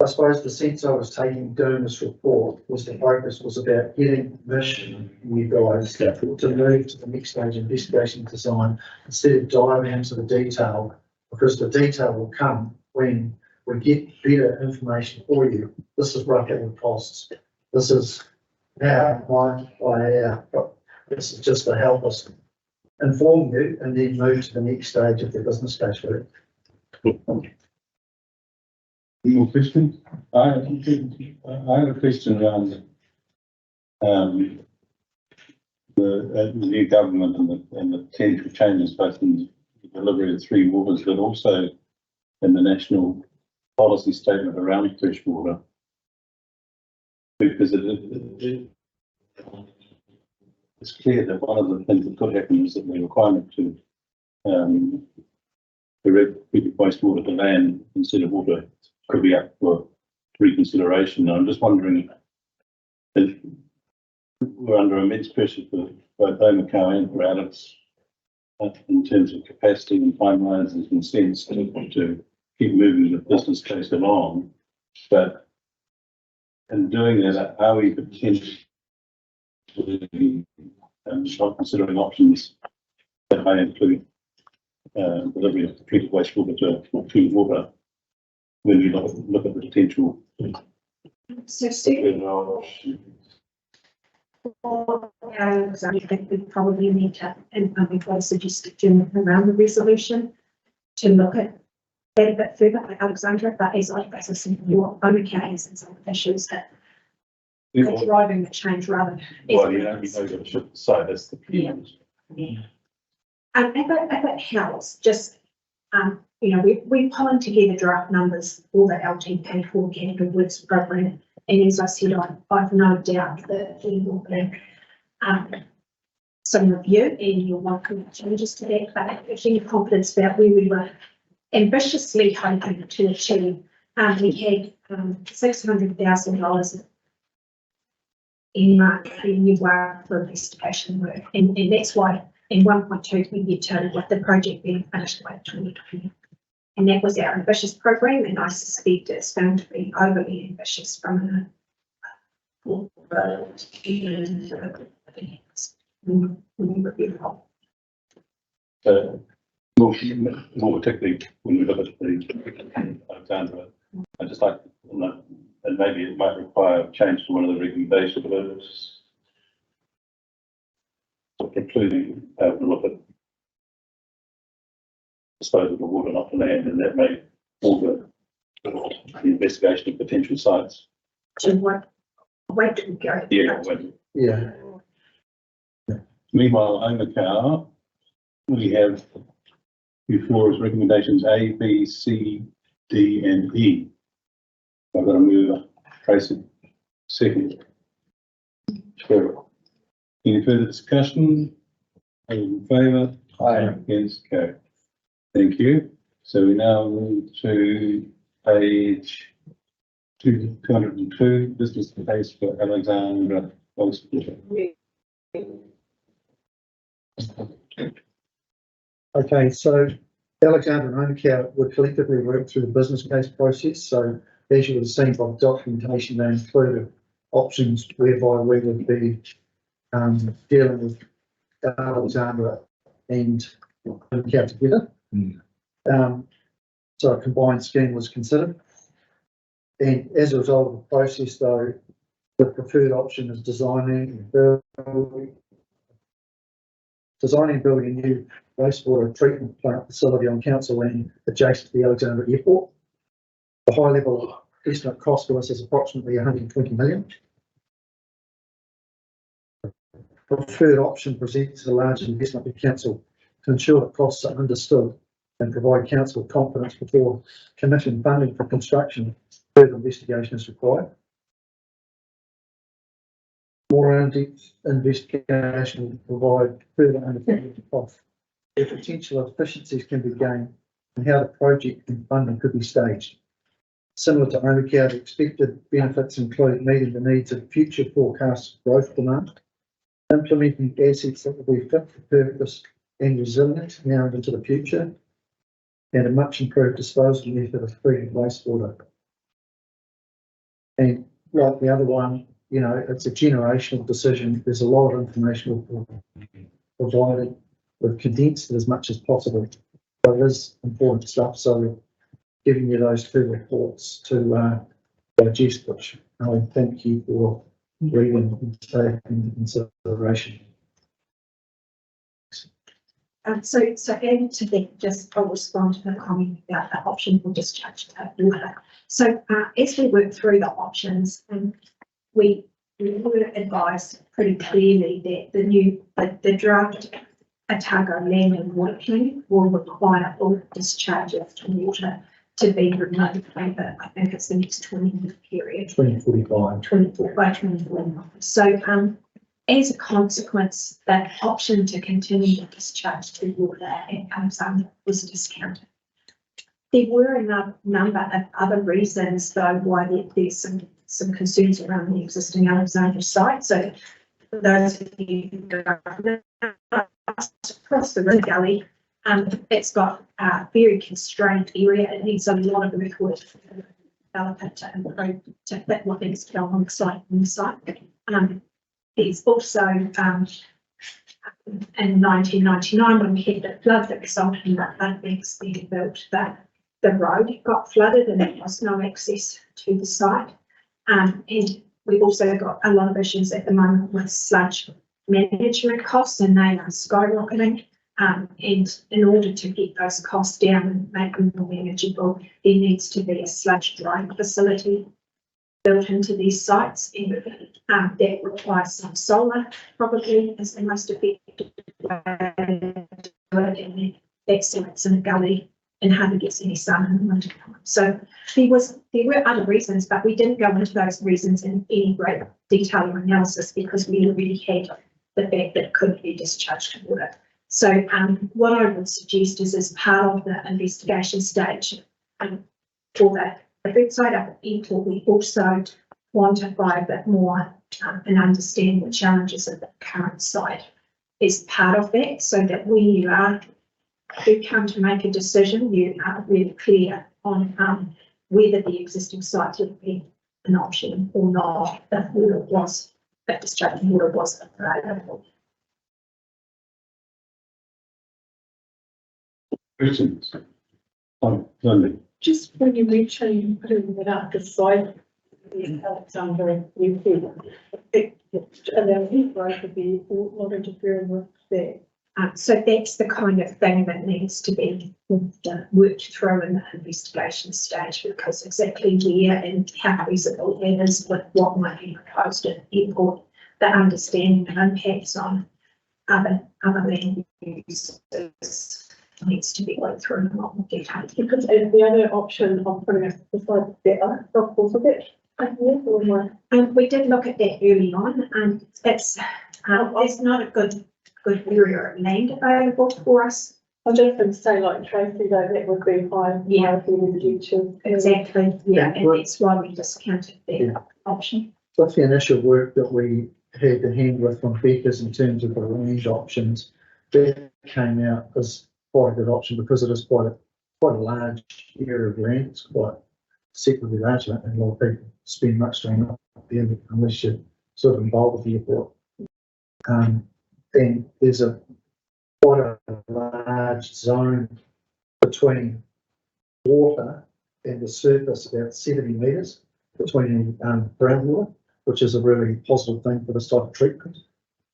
I suppose the sense I was taking doing this report was the focus was about getting permission from you guys to move to the next stage, investigation design, instead of diving into the detail, because the detail will come when we get better information for you. This is roughly the costs. This is how but this is just to help us inform you and then move to the next stage of the business case for it. More questions? I have a question around the new government and the potential changes both in the delivery of Three Waters, but also in the national policy statement around freshwater. Because it's clear that one of the things that could happen is that the requirement to direct wastewater to land instead of water could be up for reconsideration. I'm just wondering if we're under immense pressure for both Omakau and for Alex in terms of capacity and timelines and consents to keep moving the business case along. But in doing that, are we potentially not considering options that may include delivery of treated wastewater to clean water. When we look at the potential. So Steve, I think we probably need to, and we've got a suggested Jim around the resolution to look at that a bit further, like Alexandra, but as I said, your own case and some issues that are driving the change rather. Well, you know, we know that it should say that's the. Yeah. If it helps, just, you know, we're pulling together draft numbers for the LTP for Capital Works program. And as I said, I've no doubt that there will be, some review and you'll want to make changes to that, but actually confidence about where we were ambitiously hoping to achieve. We had, $600,000 in new work for investigation work, and that's why in 1.2 we get to with the project being finished by 2020. And that was our ambitious program, and I suspect it's going to be overly ambitious from More particularly when we look at the Alexandra, I just like, and maybe it might require a change to one of the recommendations. Precluding to look at disposal of water not to land, and that may alter the investigation of potential sites. So what, where do we go? Yeah. Meanwhile, Omakau, we have before us recommendations A, B, C, D, and E. I've got to move Tracy second. Sure. Any further discussion? All in favour? Aye. Against? Carried. Thank you. So we now move to page 202, business case for Alexandra Hospital. Okay, so Alexandra and Omakau would collectively work through the business case process. So as you would have seen by the documentation, they included options whereby we would be dealing with Alexandra and Omakau together. So a combined scheme was considered. And as a result of the process, though, the preferred option is designing and building a new wastewater treatment plant facility on council land adjacent to the Alexandra Airport. The high level estimate cost for us is approximately 120 million. Preferred option presents a large investment to council to ensure that costs are understood and provide council confidence before committing funding for construction. Further investigation is required. More in-depth investigation will provide further understanding of the potential efficiencies can be gained and how the project and funding could be staged. Similar to Omakau, the expected benefits include meeting the needs of future forecast growth demand, implementing assets that will be fit for purpose and resilient now and into the future, and a much improved disposal method of treated wastewater. And like the other one, you know, it's a generational decision. There's a lot of information provided. We've condensed it as much as possible, but it is important stuff. So giving you those two reports to digest, which I thank you for reading and taking into consideration. So adding to that, just I'll respond to the comment about the option for discharge to water. So as we work through the options, we were advised pretty clearly that the draft Otago land and water plan will require all discharges to water to be removed over, I think it's the next 20-year period. 2045. 24 by 2041. So as a consequence, that option to continue to discharge to water at Alexandra was discounted. There were a number of other reasons, though, why there's some concerns around the existing Alexandra site. So for those of you who go across the river gully, it's got a very constrained area. It needs a lot of work for the developer to improve to fit what needs to go on the site. There's also in 1999, when we had the flood that resulted in that flood banks being built, that the road got flooded and there was no access to the site. And we've also got a lot of issues at the moment with sludge management costs, and they are skyrocketing. And in order to get those costs down and make them more manageable, there needs to be a sludge drying facility built into these sites, and that requires some solar, probably is the most effective way to do it, and that sits in a gully and hardly gets any sun in the winter time. So there were other reasons, but we didn't go into those reasons in any great detail or analysis because we already had the fact that it could be discharged to water. So what I would suggest is, as part of the investigation stage for the website up at Airport, we also quantify a bit more and understand the challenges of the current site as part of that, so that when you do come to make a decision, you are really clear on whether the existing site would be an option or not, if discharging water was available. Questions? Lovely. Just when you mentioned putting it up the side, Alexander and you could, and then he could be not interfering with that. So that's the kind of thing that needs to be worked through in the investigation stage, because exactly where and how feasible it is with what might be proposed at the airport, the understanding of impacts on other land uses needs to be worked through in a lot more detail. Because the other option of putting it beside better, of course, a bit. We did look at that early on, and it's there's not a good area of land available for us. I was just going to say, like Tracy, though, that would be high. Yeah. In the future. Exactly. Yeah, and Well, that's why we discounted that option. With the initial work that we had to hand with from Beckers in terms of the range options, that came out as quite a good option because it is quite a large area of land. It's quite separately large, and a lot of people spend much time up there unless you're sort of involved with the airport. And there's quite a large zone between water and the surface, about 70 metres between groundwater, which is a really positive thing for this type of treatment.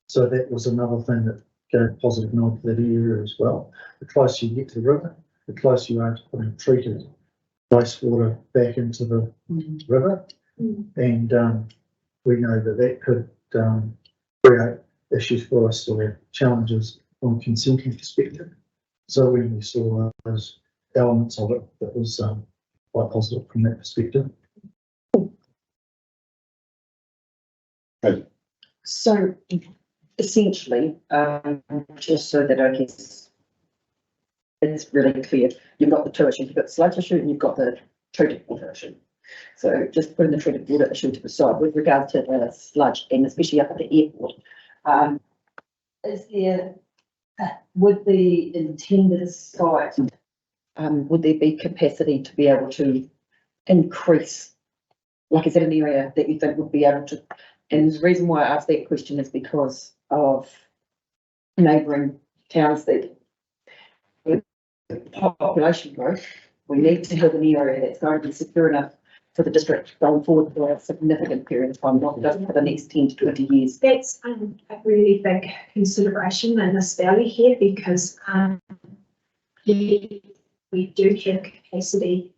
So that was another thing that gave positive nod to that area as well. The closer you get to the river, the closer you are to putting treated wastewater back into the river. And we know that could create issues for us, or challenges from a consenting perspective. So when we saw those elements of it, that was quite positive from that perspective. So essentially, just so that I guess it's really clear, you've got the two issues, you've got the sludge issue and you've got the treated water issue. So just putting the treated water issue to the side with regard to the sludge, and especially up at the airport, is there, with the intended site, would there be capacity to be able to increase, like is that an area that you think would be able to, and the reason why I asked that question is because of neighbouring towns that with population growth, we need to have an area that's going to be secure enough for the district going forward for a significant period of time, not just for the next 10 to 20 years. That's a really big consideration in this valley here, because we do have capacity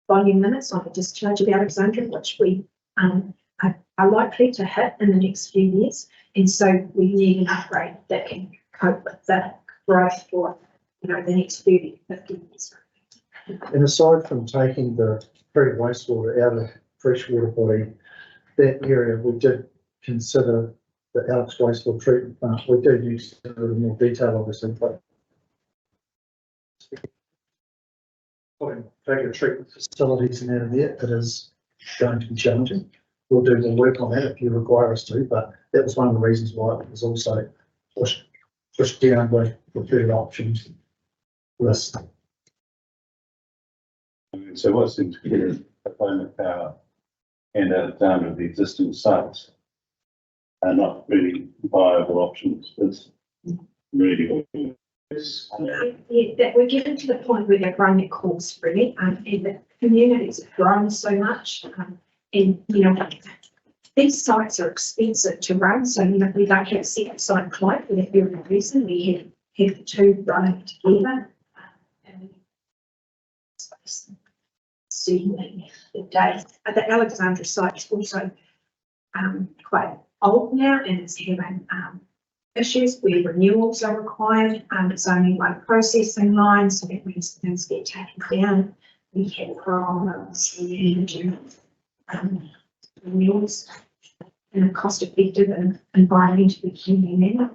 volume limits on the discharge of Alexandra, which we are likely to hit in the next few years. And so we need an upgrade that can cope with the growth for, the next 30, 50 years. And aside from taking the treated wastewater out of freshwater body, that area we did consider the Alex wastewater treatment plant. We do use it in more detail, obviously, but putting bigger treatment facilities in out of there, it is going to be challenging. We'll do more work on that if you require us to, but that was one of the reasons why it was also pushed down the preferred options list. So what seems clear is Poma Power and Alexandra, the existing sites, are not really viable options. It's really. Yeah, that we're getting to the point where they're growing their course really, and the communities have grown so much, and, you know, these sites are expensive to run, so, you know, we don't have set site quite for that very reason, we have the two running together. And certainly the day, the Alexandra site is also, quite old now, and it's having, issues where renewals are required, and it's only one processing line, so that means things get taken down. We have problems with renewals in a cost effective and environmentally friendly manner.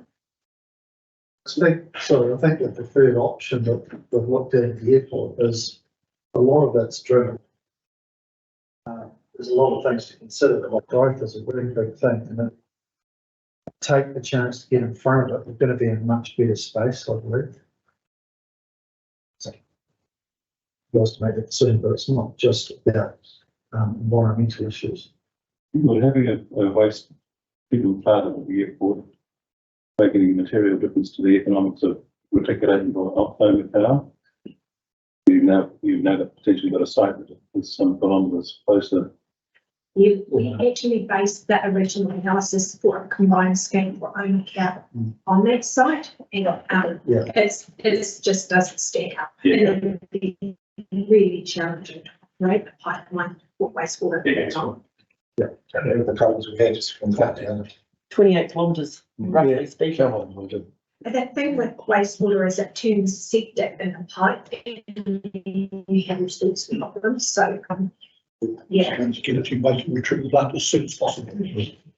I think the preferred option that we've looked at the airport is a lot of it's driven. There's a lot of things to consider, but growth is a really big thing, and take the chance to get in front of it. We're going to be in a much better space, I believe. So, was to make a decision, but it's not just about environmental issues. Well, having a waste treatment plant at the airport make any material difference to the economics of reticulating or home power? You've now got potentially got a site that is some kilometres closer. We actually based that original analysis for a combined scheme for owner care on that site, and it just doesn't stack up. Yeah. And it would be really challenging to operate a pipeline for wastewater. Yeah, and the problems we had just from that down. 28 kilometres, roughly speaking. And that thing with wastewater is it turns septic in a pipe, and you have sorts of problems, so, yeah. And get it to wastewater treatment plant as soon as possible.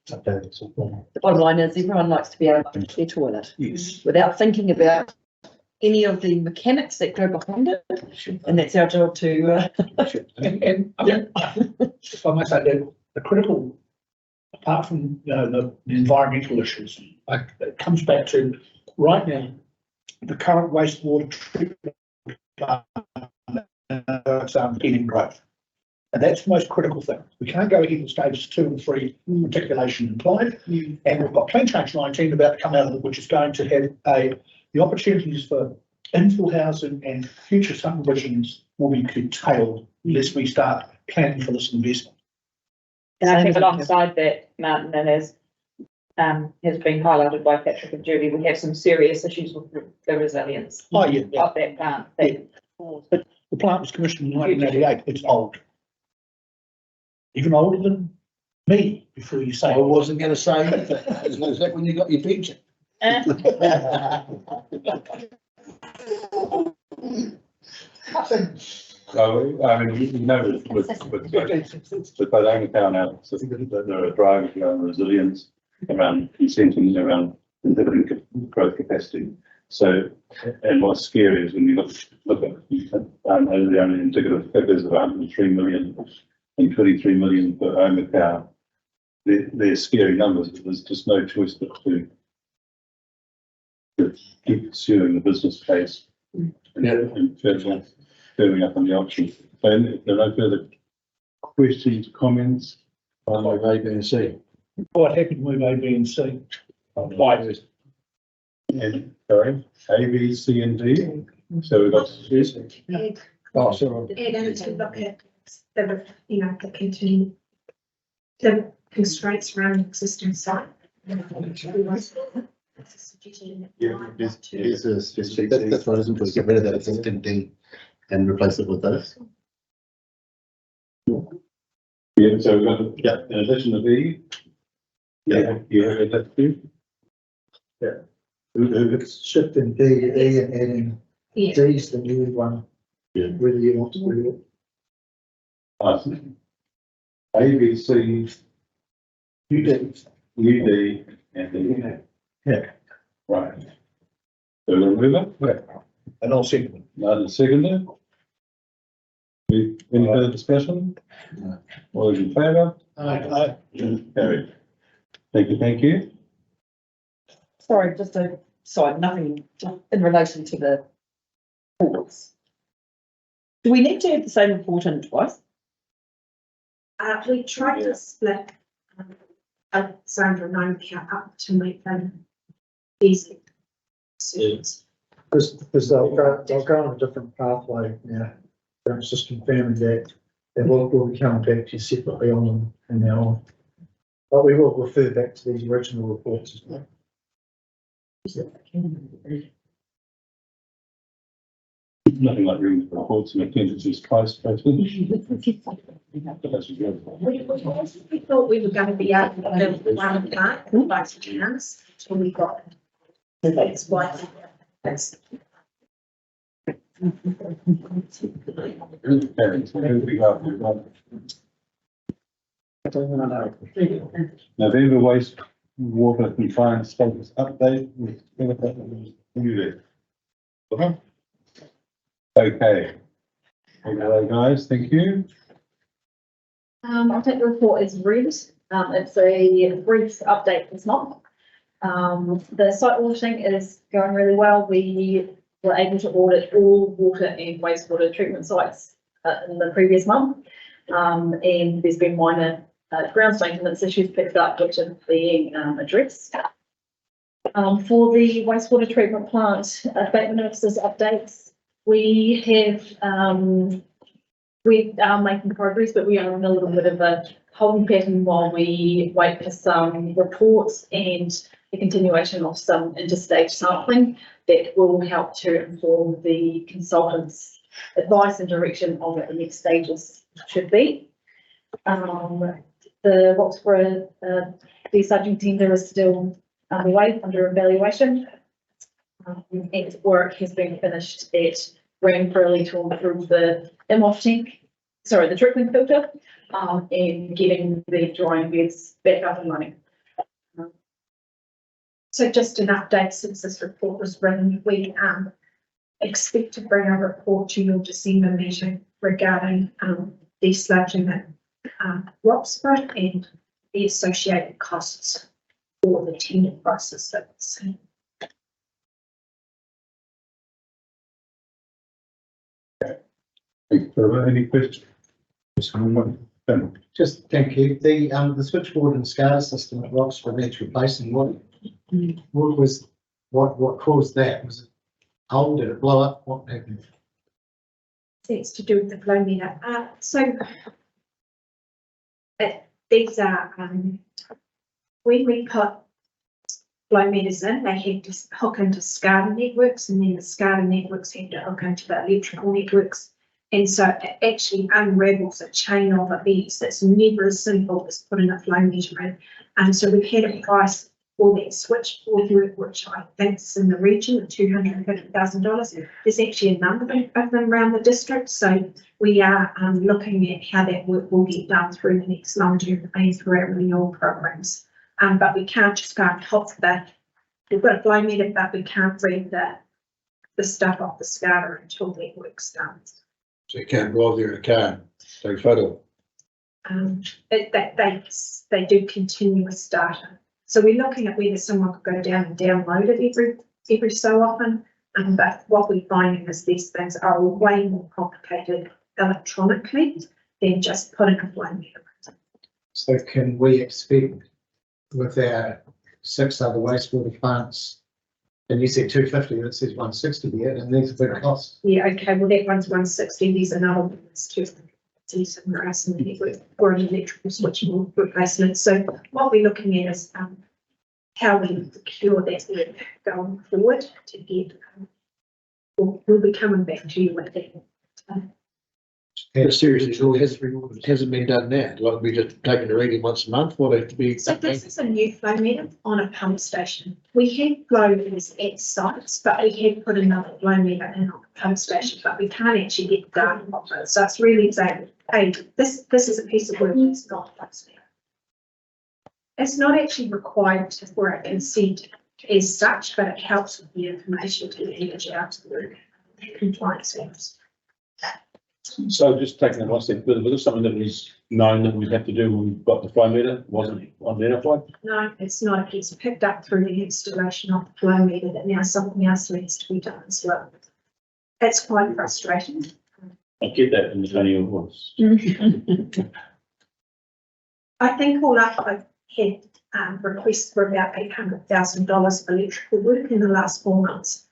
The bottom line is everyone likes to be able to use their toilet Yes. without thinking about any of the mechanics that go behind it, and that's our job to. And I mean, if I might say that the critical, apart from the environmental issues, it comes back to right now, the current wastewater treatment plant is getting growth. And that's the most critical thing. We can't go ahead with stages 2 and 3 reticulation implied. And we've got Clean Change 19 about to come out of it, which is going to have the opportunities for infill housing and future subdivisions will be curtailed unless we start planning for this investment. And I think alongside that, Martin, and as has been highlighted by Patrick and Julie, we have some serious issues with the resilience Oh, yeah. of that plant. But the plant was commissioned in 1988. It's old. Even older than me, before you say. I wasn't going to say anything. Is that when you got your pension? So, I mean, you know, with both owner power now, so there are drivers around resilience, around consenting, around inhibiting growth capacity. So, and what's scary is when you look at the only indicative figures of 103 million and 23 million for owner power. They're scary numbers, but there's just no choice but to keep pursuing the business case and firming up on the option. So if there are no further questions, comments, Like A, B and C. Quite happy to move A, B and C. Right. and, sorry, A, B, C and D. So we've got Ed, Oh, sorry. Ed, and to look at the, you know, the constraints around the existing site. Yeah, that's what isn't, get rid of that existing D and replace it with those. yeah, so we've got, in addition to B. Yeah, you heard that too? It's shifting D to E and adding Yeah. D's the new one. Yeah. Whether you want to do it. A, B, C, You did. U, D, and D. Yeah. Right. So we'll move it. And I'll second it. Martin seconded. Any further discussion? All those in favour? Carried. Thank you. Sorry, nothing in relation to the reports. Do we need to have the same report in twice? We tried to split Alexandra and I count up to make them easy. Because they'll go on a different pathway now. It's just confirming that they will be coming back to you separately on them from now on. But we will refer back to these original reports as well. Nothing like reading the reports and contingencies twice. That's good. We thought we were going to be able to build one plant by chance until we got it. That's why. That's November waste water compliance status update. Okay. Okay, guys, thank you. I think the report is read. It's a brief update this month. The site auditing is going really well. We were able to audit all water and wastewater treatment sites in the previous month. And there's been minor ground maintenance issues picked up, which are being addressed. For the wastewater treatment plant abatement notices updates, we are making progress, but we are in a little bit of a holding pattern while we wait for some reports and the continuation of some interstage sampling that will help to inform the consultant's advice and direction on what the next stages should be. The Roxburgh desludging tender is still underway under evaluation. And work has been finished at Ranfurly to improve the MOF tank, sorry, the trickling filter, and getting the drying beds back up and running. So just an update since this report was written, we expect to bring a report to your December meeting regarding desludging at Roxburgh and the associated costs for the tender process. Any questions? Just thank you. The switchboard and SCADA system at Roxburgh needs replacing. What caused that? Was it old? Did it blow up? What happened? It's to do with the flow meter. These are, when we put flow meters in, they had to hook into SCADA networks, and then the SCADA networks had to hook into the electrical networks. And so it actually unravels a chain of events that's never as simple as putting a flow meter in. And so we've had a price for that switchboard work, which I think is in the region of $250,000. There's actually a number of them around the district. So we are looking at how that work will get done through the next long-term plan through our renewal programs. But we can't just go and hook we've got a flow meter, but we can't read the stuff off the SCADA until that work's done. So you can't go out there in a car, take a photo. They do continuous data. So we're looking at whether someone could go down and download it every so often. But what we're finding is these things are way more complicated electronically than just putting a flow meter in. So can we expect with our 6 other wastewater plants, and you said 250, it says 160 here, and these are big costs. Yeah, okay, well, that one's 160, there's another one that's 200. Somewhere else in the network or an electrical switchboard replacement. So what we're looking at is how we procure that work going forward to get. We'll be coming back to you with that. But seriously, it hasn't been done now. Like we just taking a reading once a month. What have to be? So this is a new flow meter on a pump station. We had flow meters at sites, but we had put another flow meter in on the pump station, but we can't actually get data off it. So it's really saying, hey, this is a piece of work that's not a pump meter. It's not actually required for a consent as such, but it helps with the information to manage out to the compliance service. So just taking that one step further, was it something that was known that we'd have to do when we got the flow meter? Wasn't identified? No, it's not. It's picked up through the installation of the flow meter that now something else needs to be done as well. It's quite frustrating. I get that in the only was. I think all up I've had requests for about $800,000 of electrical work in the last 4 months.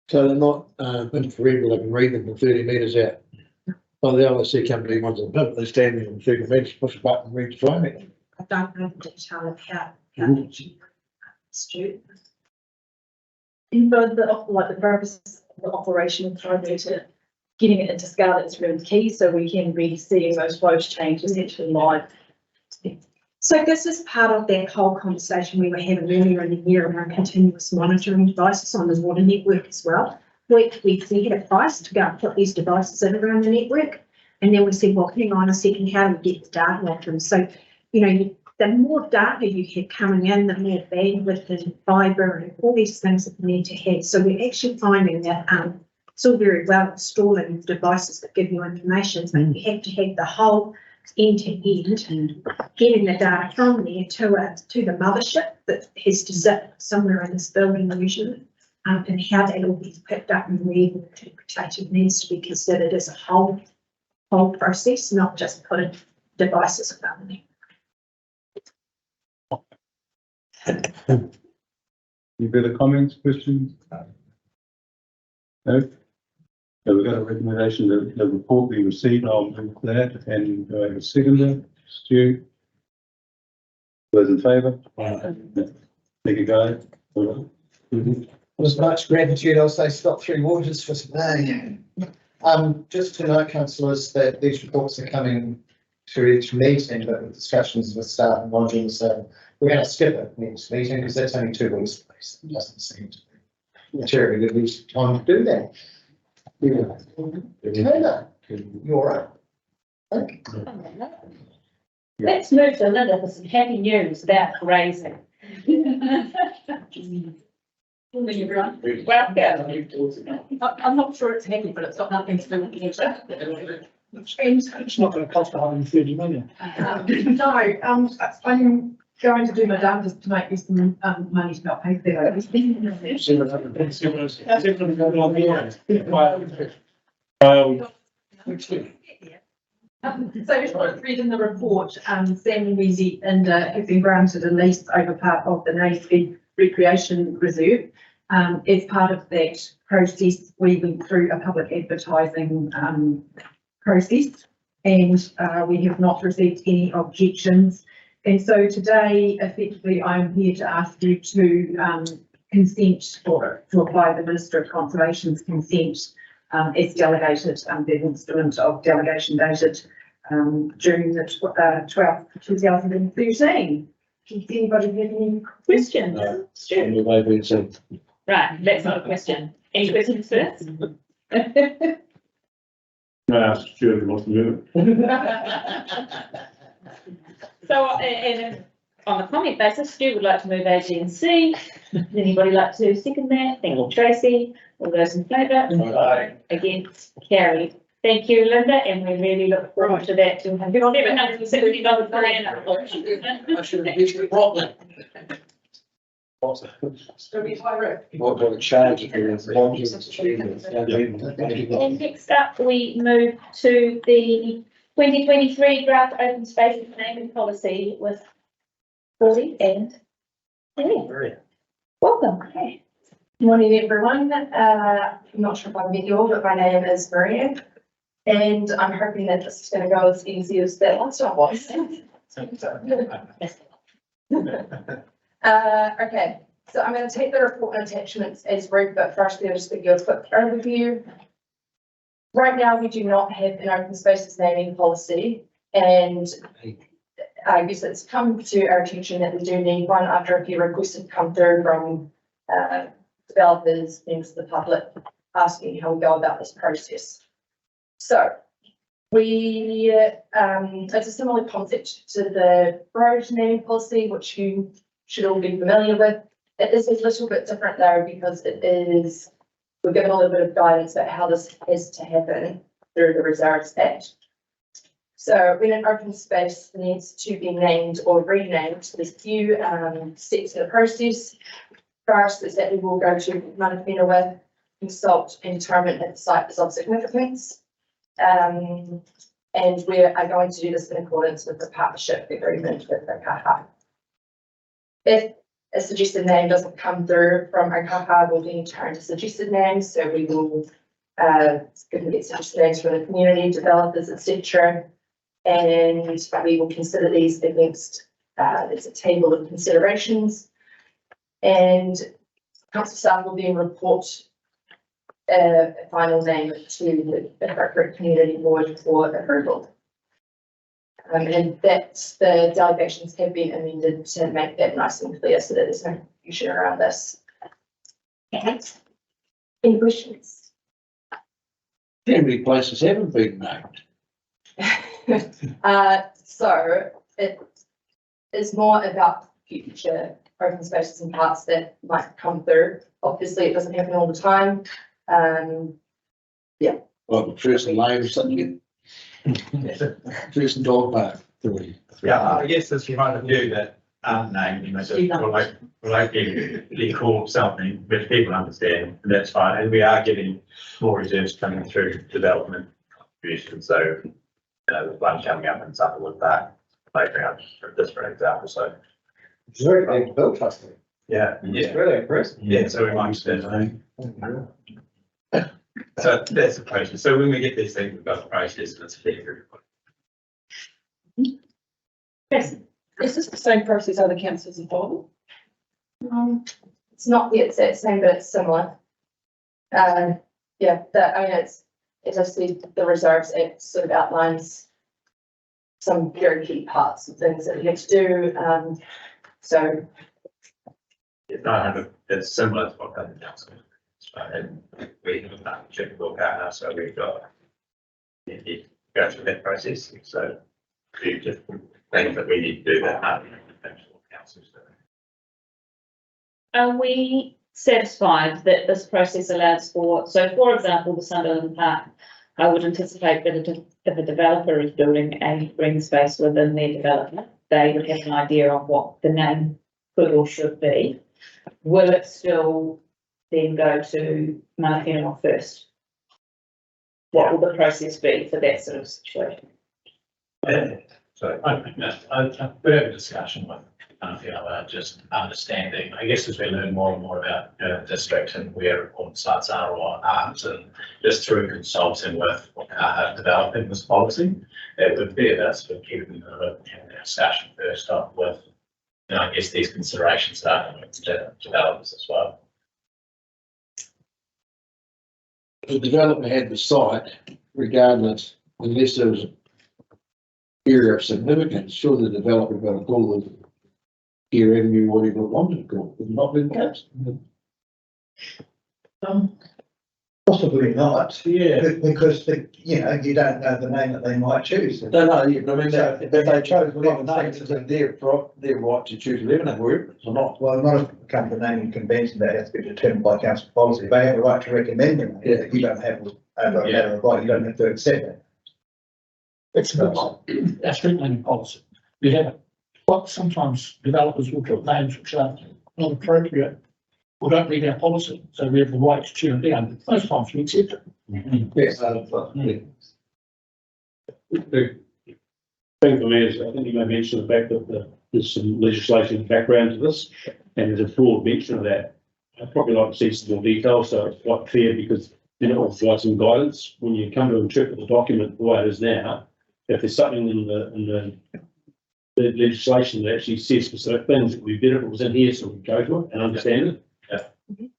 So they're not, infrared, they can read them from 30 metres out. Well, the OIC company ones that don't, they stand there in 30 metres, push a button, read the phone. I don't know the detail of how Mhm. they actually work. Stu? In both the purpose of the operation prior to getting it into scale, it's really key, so we can be seeing those flows change essentially live. So this is part of that whole conversation we were having earlier in the year around continuous monitoring devices on the water network as well. We set a price to go and put these devices in around the network. And then we said, well, hang on a second, how do we get the data off them? So, the more data you have coming in, the more bandwidth and fibre and all these things that you need to have. So we're actually finding that it's all very well installing devices that give you information, but you have to have the whole end to end, getting the data from there to the mothership that has to sit somewhere in this building usually, and how that all gets picked up and read and interpreted needs to be considered as a whole process, not just putting devices around there. Any further comments, questions? No? So we've got a recommendation that the report be received. I'll move that and go over seconder. Stu? Those in favour? Thank you, guys. With much gratitude, I'll say stop 3 waters for today. Just to note, councillors, that these reports are coming to each meeting, but with discussions with staff and modules, so we're going to skip it next meeting because that's only 2 weeks away. So it doesn't seem to be materially at least time to do that. Taylor, you're right. Okay. Let's move to Linda for some happy news about grazing. Morning, everyone. Welcome. I'm not sure it's happy, but it's got nothing to do with the It's not going to cost 130 million. No, I'm going to do my damnedest to make this money to not pay for So just want to read in the report, Sam and Weezy and have been granted a lease over part of the Naseby Recreation Reserve. As part of that process, we went through a public advertising process and we have not received any objections. And so today, effectively, I'm here to ask you to consent or to apply the Minister of Conservation's consent as delegated, the instrument of delegation dated June the 12th, 2013. Does anybody have any questions? Right, that's not a question. Any questions first? No, ask Stuart if he wants to move it. So, and on a comment basis, Stu would like to move A, G and C. Would anybody like to second that? Thank you, Tracy. All those in favour? Aye. Against, carried. Thank you, Linda, and we really look forward to that. To have $770 per annum. I should have used it properly. What charge? And next up, we move to the 2023 draft open space naming policy with Corey and Maria. Welcome. Good morning, everyone. I'm not sure if I met you all, but my name is Maria. And I'm hoping that this is going to go as easy as that last time was. Okay, so I'm going to take the report and attachments as read, but firstly, I'll just give you a quick overview. Right now, we do not have an open spaces naming policy, and I guess it's come to our attention that we do need one after a few requests have come through from developers, members of the public, asking how we go about this process. So we, it's a similar concept to the road naming policy, which you should all be familiar with. It is a little bit different though, because it is, we're given a little bit of guidance about how this has to happen through the Reserves Act. So when an open space needs to be named or renamed, there's a few steps in the process. First is that we will go to Mana Whenua, consult and determine if the site is of significance. And we are going to do this in accordance with the partnership agreement with Ōkaha. If a suggested name doesn't come through from Ōkaha, we'll then turn to suggested names, so we will get suggested names from the community, developers, etc. And we will consider these against, there's a table of considerations. And council staff will then report a final name to the appropriate community board for approval. And that the delegations have been amended to make that nice and clear so that there's no confusion around this. Okay. Any questions? How many places haven't been named? So it is more about future open spaces and parks that might come through. Obviously, it doesn't happen all the time. Like the First and Lane or something. First and Dog Park. Yeah, I guess it's kind of view that aren't named, you know, just locally call something which people understand, and that's fine. And we are getting more reserves coming through development contributions. So, you know, there's one coming up in Sutherland Park playground, just for example. So, It's very big built, trust me. yeah, It's really impressive. yeah. So we might spend that. So that's the process. So when we get these things, we've got the process, and it's fair. Yes. Is this the same process other councils are following? It's not the exact same, but it's similar. Yeah, that, I mean, it's, as I said, the Reserves Act sort of outlines some very key parts of things that we have to do. So It's 900, it's similar to what other councils. And we have a partnership with Ōkaha, so we've got to go through that process. So the different things that we need to do that aren't councils. Are we satisfied that this process allows for, so for example, the Sunderland Park, I would anticipate that if a developer is building a green space within their development, they would have an idea of what the name could or should be. Will it still then go to Mana Whenua first? What will the process be for that sort of situation? So I think that a bit of a discussion with just understanding, I guess, as we learn more and more about the district and where important sites are or aren't, and just through consulting with developing this policy, it would be about sort of keeping a discussion first up with, I guess, these considerations starting with developers as well. The developer had the site regardless, unless there was an area of significance, sure the developer got a call with Care Avenue, whatever it wanted to call, but not been case. Possibly not, Yeah. because you know, you don't know the name that they might choose. No, yeah, but I mean, if they chose whatever name, it's their right to choose Lebanon, wherever it's or not. Well, not if it comes to naming convention, that has to be determined by council policy. They have a right to recommend them. Yeah. You don't have over a matter of right, you don't have to accept it. It's not our street naming policy. We have it. But sometimes developers will put names which are not appropriate or don't meet our policy, so we have the right to turn it down. Most times we accept it. Yes. The thing for me is, I think you may mention the fact that there's some legislation background to this, and there's a broad mention of that. I'd probably like to see some more detail, so it's quite clear, because you know, provide some guidance when you come to interpret the document the way it is now. If there's something in the legislation that actually says specific things, it would be better if it was in here, so we go to it and understand it.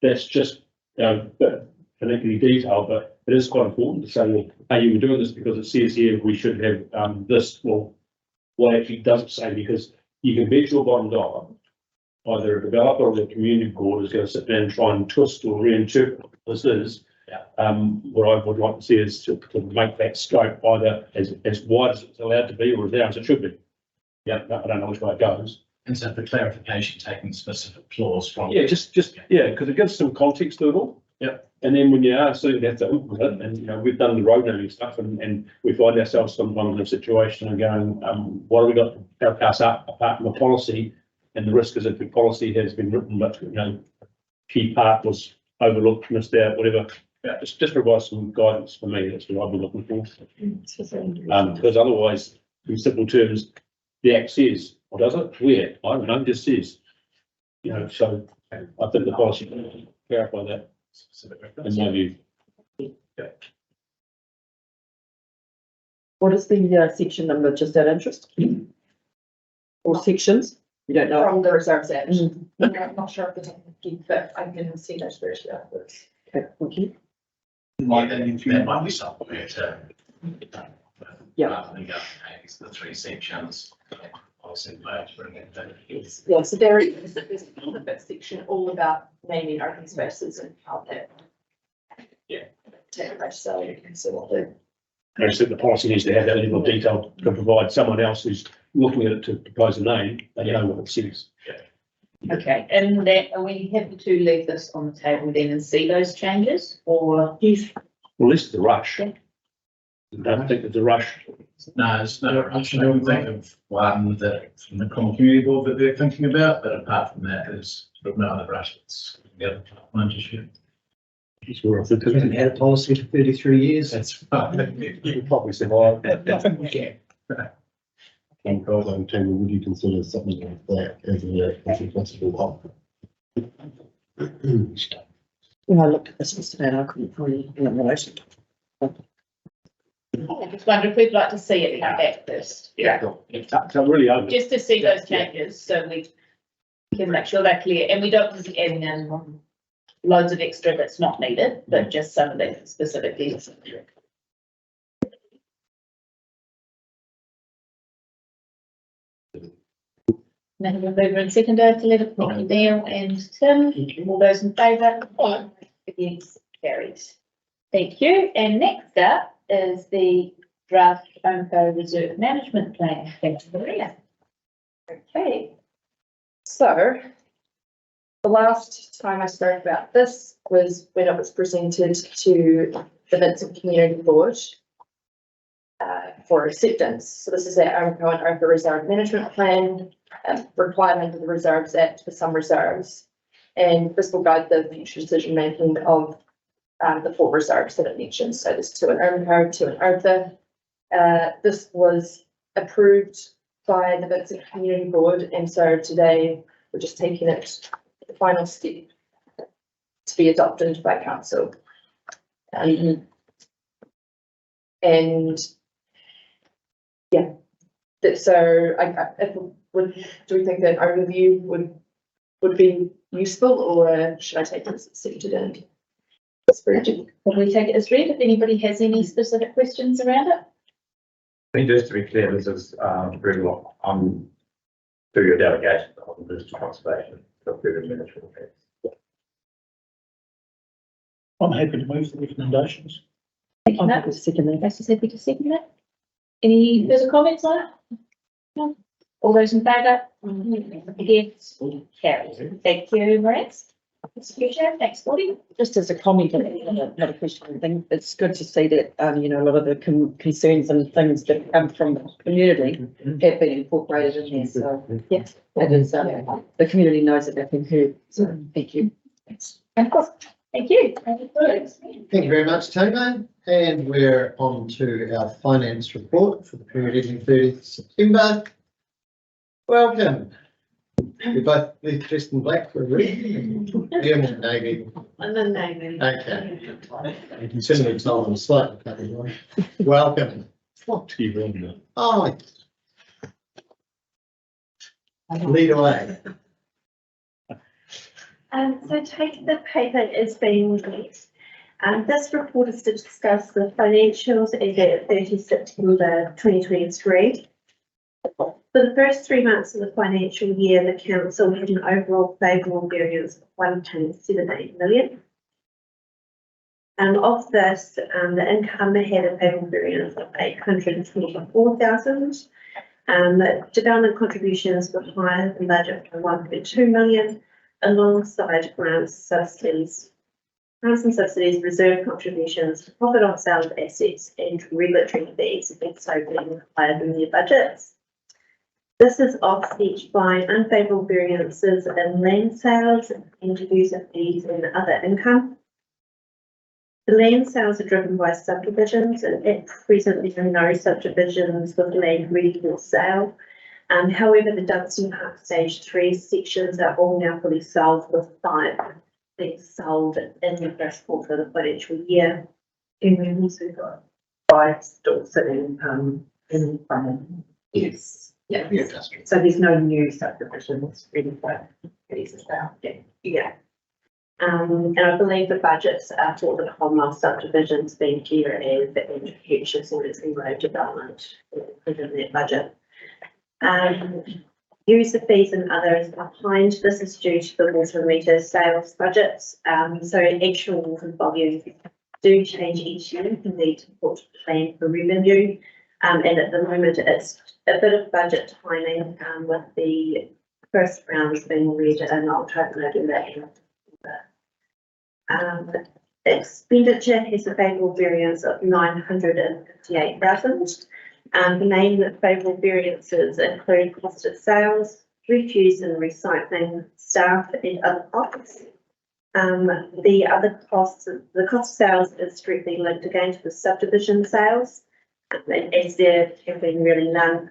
That's just, particularly detailed, but it is quite important to say, well, hey, you were doing this because it says here we should have this. Well, it actually doesn't say, because you can bet your bottom dollar either a developer or the community board is going to sit down and try and twist or reinterpret what this is. What I would like to see is to make that scope either as wide as it's allowed to be or as narrow as it should be. I don't know which way it goes. And so for clarification, taking specific clause from. Because it gives some context to it all. And then when you are sitting there to implement it, and you know, we've done the road naming stuff, and we find ourselves sometimes in a situation and going, what have we got to help us up apart from the policy? And the risk is that the policy has been written, but you know, key part was overlooked, missed out, whatever. Yeah, just provide some guidance for me, that's what I've been looking for. Because otherwise, in simple terms, the act says, or does it? Where? I don't know, it just says. You know, so I think the policy can clarify that in my view. What is the section number, just out of interest? Or sections? You don't know? From the Reserves Act. Mm. I'm not sure of the technique, but I can see those first afterwards. Okay, thank you. There might be somewhere to. Yeah. Rather than going, hey, these are the three sections. I'll send my bring it down. Yeah, so there's a benefit section all about naming open spaces and how that. Yeah. Take place, so you can see what the. I just think the policy needs to have that level of detail to provide someone else who's looking at it to propose a name, they know what it says. Okay, and that, are we happy to leave this on the table then and see those changes, or? Yes. Well, this is the rush. I don't think there's a rush. No, it's not a rush. I can think of one that from the common community board that they're thinking about, but apart from that, there's sort of no other rush. It's the other one just yet. It's where I think We haven't had a policy for 33 years. That's fine. you probably survive. And Caroline, Taylor, would you consider something like that as a possible option? When I looked at this yesterday, I couldn't find anything in relation. I just wonder if we'd like to see it come back first. Yeah. So really open. Just to see those changes, so we can make sure they're clear, and we don't want to be adding in loads of extra that's not needed, but just some of that specifically. Now, we'll move in seconder to let it, thank you, Neil and Tim, all those in favour? Against, carried. Thank you, and next up is the draft OMCO reserve management plan. Thank you, Maria. Okay. So the last time I spoke about this was when it was presented to the Vincent Community Board for acceptance. So this is our OMCO and OPA Reserve Management Plan, requirement of the Reserves Act for some reserves. And this will guide the future decision making of the 4 reserves that it mentions. So there's 2 in OMCO, 2 in OPA. This was approved by the Vincent Community Board, and so today we're just taking it to the final step to be adopted by council. And yeah, so do we think that overview would be useful, or should I take this accepted and? Will we take it as read if anybody has any specific questions around it? I think just to be clear, this is very well through your delegation of the district conservation of food management. I'm happy to move the recommendations. Thank you, I'm Matt. happy to second that. Grace is happy to second that. Any further comments on it? No. All those in favour? Against? Carried. Thank you, Maria. Thanks, Claudia. Just as a comment, not a question, I think it's good to see that, you know, a lot of the concerns and things that come from the community have been incorporated in here, so, yes, it is, the community knows that they've been heard, so, thank you. Of course. Thank you. Thank you very much, Tamer. And we're on to our finance report for the period ending 30th September. Welcome. You're both dressed in black for a reason. You're in navy. I'm in navy. Okay. You can certainly tell I'm slightly covered on. Welcome. What do you want? Oh. Lead away. So take the paper is being released. This report is to discuss the financials as at 30 September 2023. For the first 3 months of the financial year, the council had an overall favourable variance of 1.78 million. Of this, the income had a favourable variance of 824,000. The development contributions were higher than budget by 1.2 million, alongside grants and subsidies, reserve contributions, profit on sale of assets, and regulatory fees also being higher than their budgets. This is offset by unfavourable variances in land sales and user fees and other income. The land sales are driven by subdivisions, and at present there are no subdivisions with land ready for sale. However, the Dunstan Park Stage 3 sections are all now fully sold, with 5 being sold in the first quarter of the financial year. And we've also got 5 still sitting in planning. Yes. Yeah. So there's no new subdivisions ready for sale. Yeah. And I believe the budgets are for the Commonwealth subdivisions being here as the future Salisbury Road development within that budget. User fees and others behind this is due to the water meter sales budgets. So actual water volumes do change each year and need to put plan for revenue. And at the moment it's a bit of budget timing with the first rounds being read in October, November. Expenditure has a favourable variance of 958,000. The main favourable variances include cost of sales, refuse and recycling, staff and other costs. The other costs, the cost of sales is strictly linked again to the subdivision sales, as there have been really none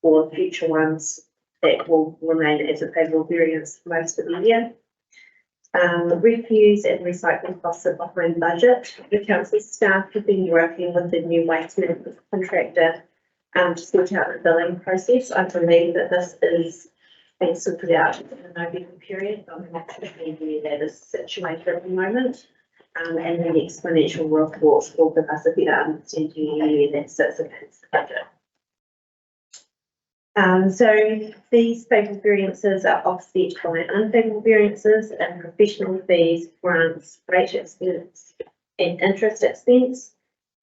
for future ones that will remain as a favourable variance for most of the year. The refuse and recycling costs are behind budget. The council staff have been working with the new waste management contractor to sort out the billing process. I believe that this is being sorted out in the November period. I'm not sure where that is situated at the moment. And the next financial report will give us a better understanding where that sits against the budget. So these favourable variances are offset by unfavourable variances and professional fees, grants, rate expense and interest expense.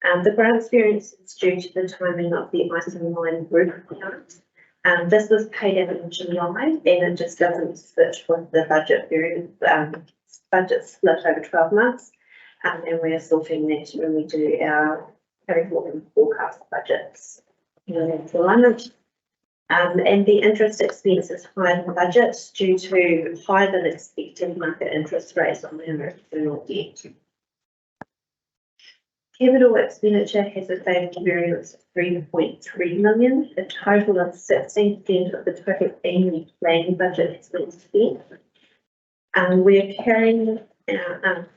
The grants variance is due to the timing of the item 9 group account. This was paid out in July and it just doesn't fit with the budget variance, budget split over 12 months. And we're sorting that when we do our carry forward and forecast budgets in alignment. And the interest expense is higher than budget due to higher than expected market interest rates on the external debt. Capital expenditure has a favourable variance of 3.3 million. A total of 16% of the total annual planning budget has been spent. We are carrying at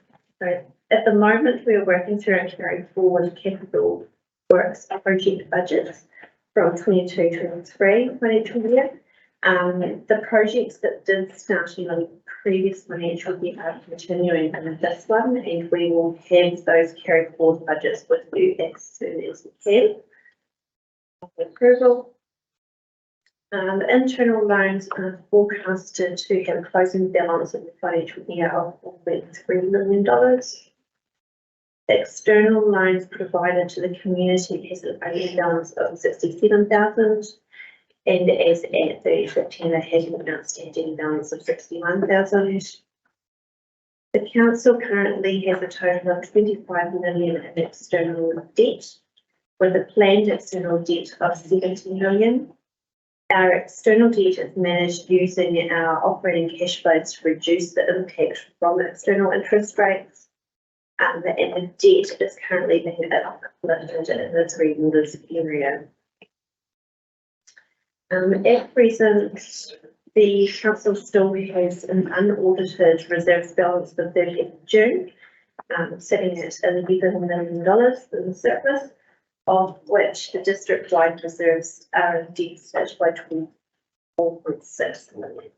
the moment we are working through our carry forward capital works project budgets from 22-23 financial year. The projects that did start in the previous financial year are continuing in this one, and we will have those carry forward budgets with you as soon as we can. Approval. Internal loans are forecasted to have a closing balance of the financial year of $4.3 million. External loans provided to the community has an opening balance of 67,000, and as at 30 September has an outstanding balance of 61,000. The council currently has a total of 25 million in external debt, with a planned external debt of 70 million. Our external debt is managed using our operating cash flows to reduce the impact from external interest rates. And the debt is currently being uplifted in the Three Waters area. At present, the council still has an unaudited reserves balance for 30th June, sitting at $11 million in the surplus, of which the district-wide reserves are in deficit by 24.6 million.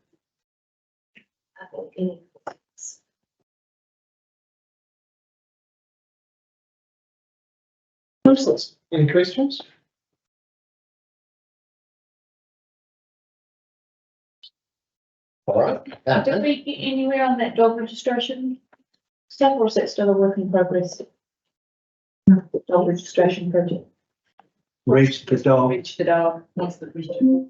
Any questions? All right. Did we get anywhere on that dog registration stuff, or is that still a work in progress? The dog registration project. Reach the dog. Reach the dog. What's the question?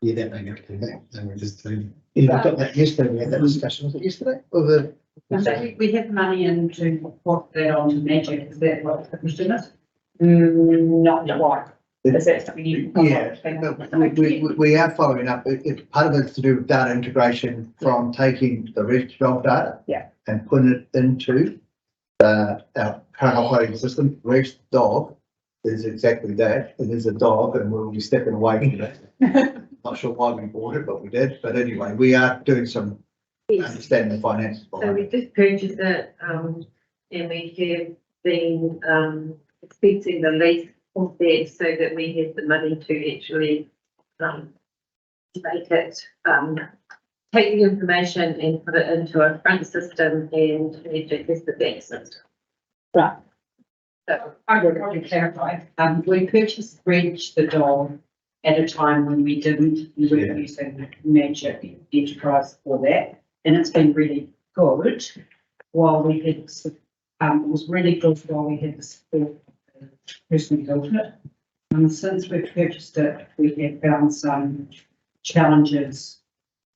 Yeah, that may go to that. And we're just doing. Yeah, I got that yesterday. We had that discussion. Was it yesterday? Or the? So we have money in to put that on to Magic, is that what the question is? Not quite. Is that something you? Yeah, we are following up. Part of it's to do with data integration from taking the registered dog data. Yeah. And putting it into our current operating system, Rex Dog, is exactly that. It is a dog and we'll be stepping away from that. Not sure why we bought it, but we did. But anyway, we are doing some understanding the finances. So we did purchase it, and we have been, expecting the lease of that so that we have the money to actually, make it, take the information and put it into a front system and test the back system. Right. So, I would like to clarify, we purchased Reg the dog at a time when we weren't using Magic Enterprise for that, and it's been really good while we had, it was really good while we had the support of the person who built it. Since we've purchased it, we have found some challenges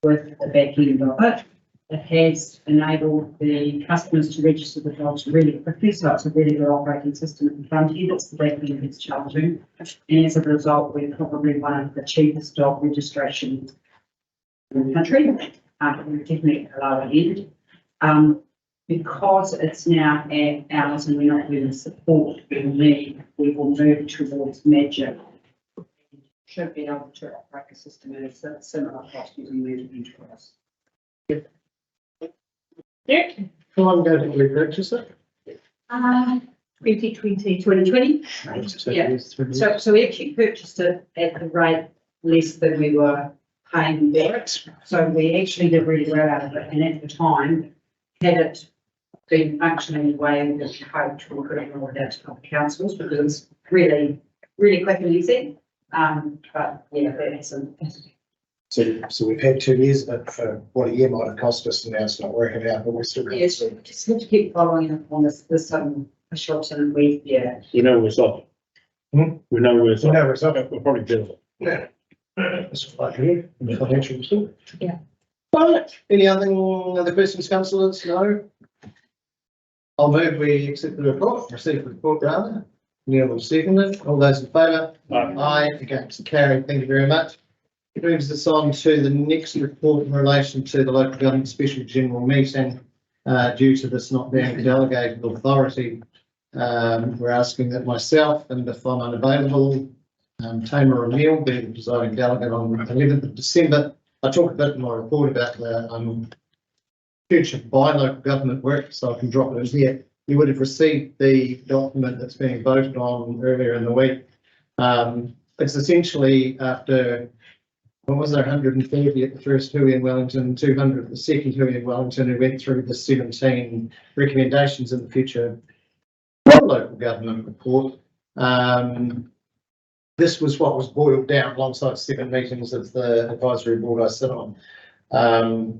with the back end of it. It has enabled the customers to register the dogs really quickly, so it's a really good operating system at the front end. It's the back end that's challenging. And as a result, we're probably one of the cheapest dog registrations in the country. We're definitely at the lower end. Because it's now at ours and we're not getting the support we need, we will move towards Magic. Should be able to operate the system at a similar cost using Magic Enterprise. Yeah. How long ago did we purchase it? 2020. Yeah. So we actually purchased it at the rate less than we were paying for it. So we actually did really well out of it. And at the time, had it been functioning the way that we hoped, we could have rolled it out to other councils because it's really, really quick and easy. But yeah, that hasn't. So we've had 2 years of it for what a year might have cost us, and now it's not working out, but we're still. Yes, just have to keep following up on this, shops and we, yeah. We know where it's off. We know where it's We off. know where it's off. We'll probably do it. Yeah. That's like here, financial support. Yeah. Right, any other questions, councillors? No? I'll move we accept the report, receive the report rather. Neil will second it. All those in favour? Aye, against, carried. Thank you very much. It moves us on to the next report in relation to the local government special general meeting. Due to this not being a delegated authority, we're asking that myself, and if I'm unavailable, Tamara O'Neill, being the presiding delegate on the 11th of December. I talk a bit in my report about the future by local government work, so I can drop it in here. You would have received the document that's being voted on earlier in the week. It's essentially after, what was there, 130 at the first Hui in Wellington, 200 at the second Hui in Wellington, who went through the 17 recommendations in the future local government report. This was what was boiled down alongside 7 meetings of the advisory board I sit on,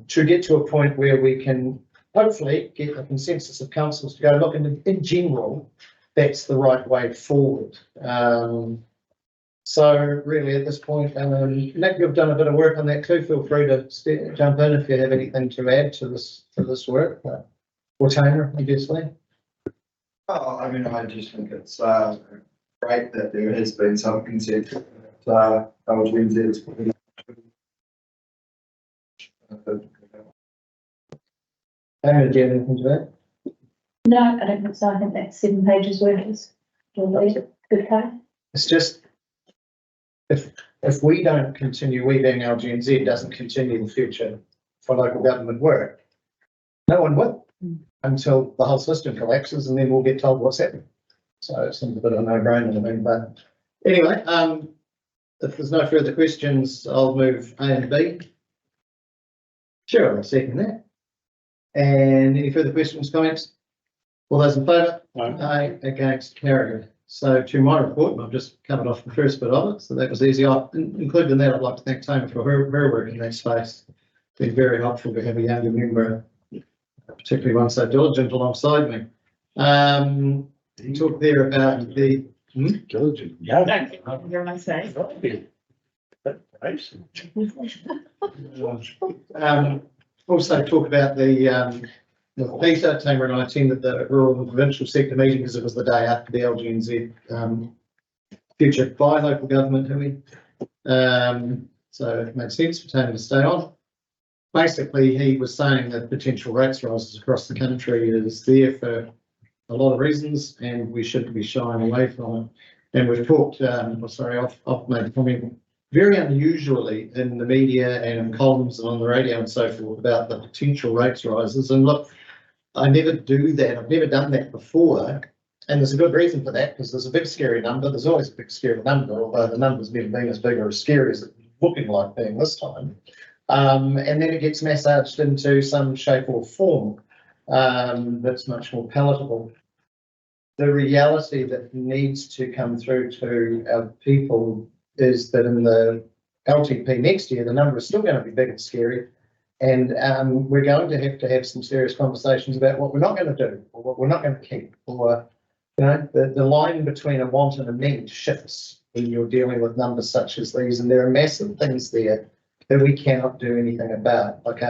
to get to a point where we can hopefully get a consensus of councils to go, look, in general, that's the right way forward. So really at this point, Nick, you've done a bit of work on that too. Feel free to jump in if you have anything to add to this work. Or Taylor, obviously. Oh, I mean, I just think it's great that there has been some consensus that LGNZ is putting. Taylor, do you have anything to add? No, I don't think so. I think that's 7 pages worth is good colour. It's just, if we don't continue, we being LGNZ doesn't continue the future for local government work, no one will until the whole system collapses, and then we'll get told what's happening. So it seems a bit of a no-brainer to me, but anyway, if there's no further questions, I'll move A and B. Sure, I'll second that. And any further questions, comments? All those in favour? Aye, against, carried. So to my report, and I've just covered off the first bit of it, so that was easy. Included in that, I'd like to thank Tony for her work in that space. It's been very helpful to have a younger member, particularly one so diligent alongside me. You talked there about the Diligent. Yeah. You're my say. Also talk about the Peter, Tamer and I attended the rural and provincial sector meeting because it was the day after the LGNZ future by local government, so it made sense for Tamer to stay on. Basically, he was saying that potential rates rises across the country is there for a lot of reasons, and we shouldn't be shying away from it. And we've talked, I've made a comment very unusually in the media and in columns and on the radio and so forth about the potential rates rises. And look, I never do that. I've never done that before. And there's a good reason for that, because there's a big scary number. There's always a big scary number, although the number's never been as big or as scary as it's looking like being this time. And then it gets massaged into some shape or form that's much more palatable. The reality that needs to come through to our people is that in the LTP next year, the number is still going to be big and scary. And we're going to have some serious conversations about what we're not going to do or what we're not going to keep. Or, you know, the line between a want and a need shifts when you're dealing with numbers such as these. And there are massive things there that we cannot do anything about. Like,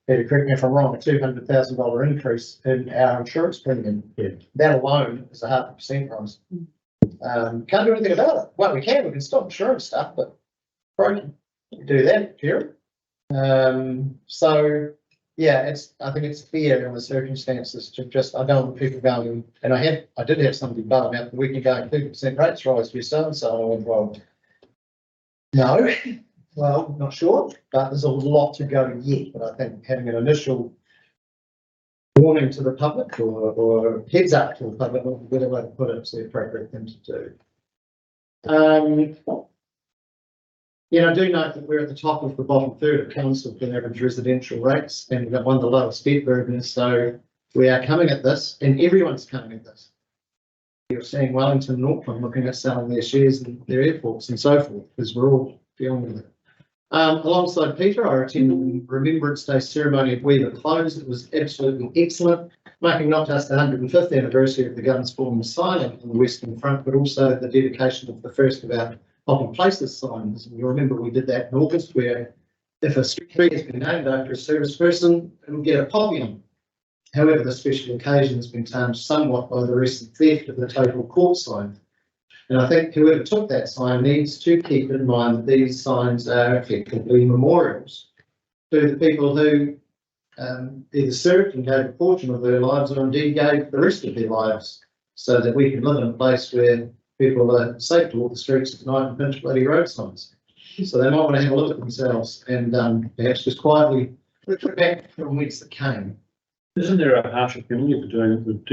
Peter, correct me if I'm wrong, a $200,000 increase in our insurance premium. Yeah. That alone is a 0.5% rise. Can't do anything about it. Well, we can stop insurance stuff, but broken. We do that, Jerry. So yeah, I think it's fair in the circumstances to just, I don't want people going, and I did have somebody bum out the weekend going 2% rates rise for your so and so. And I went, well, no, well, not sure, but there's a lot to go yet. But I think having an initial warning to the public or heads up to the public, whatever way to put it, is the appropriate thing to do. You know, I do note that we're at the top of the bottom third of council for average residential rates, and we've got one of the lowest debt burdens. So we are coming at this, and everyone's coming at this. You're seeing Wellington and Auckland looking at selling their shares in their airports and so forth, because we're all dealing with it. Alongside Peter, I attended the Remembrance Day ceremony at Weaver Close. It was absolutely excellent, marking not just the 105th anniversary of the guns falling silent on the Western Front, but also the dedication of the first of our Hopping Places signs. You remember we did that in August, where if a street has been named after a service person, it'll get a poppy on. However, the special occasion has been tarnished somewhat by the recent theft of the total court sign. And I think whoever took that sign needs to keep in mind that these signs are effectively memorials to the people who either served and gave a portion of their lives or indeed gave the rest of their lives, so that we can live in a place where people are safe to walk the streets at night and pinch bloody road signs. So they might want to have a look at themselves and perhaps just quietly look back from whence it came. Isn't there a harsher penalty for doing it with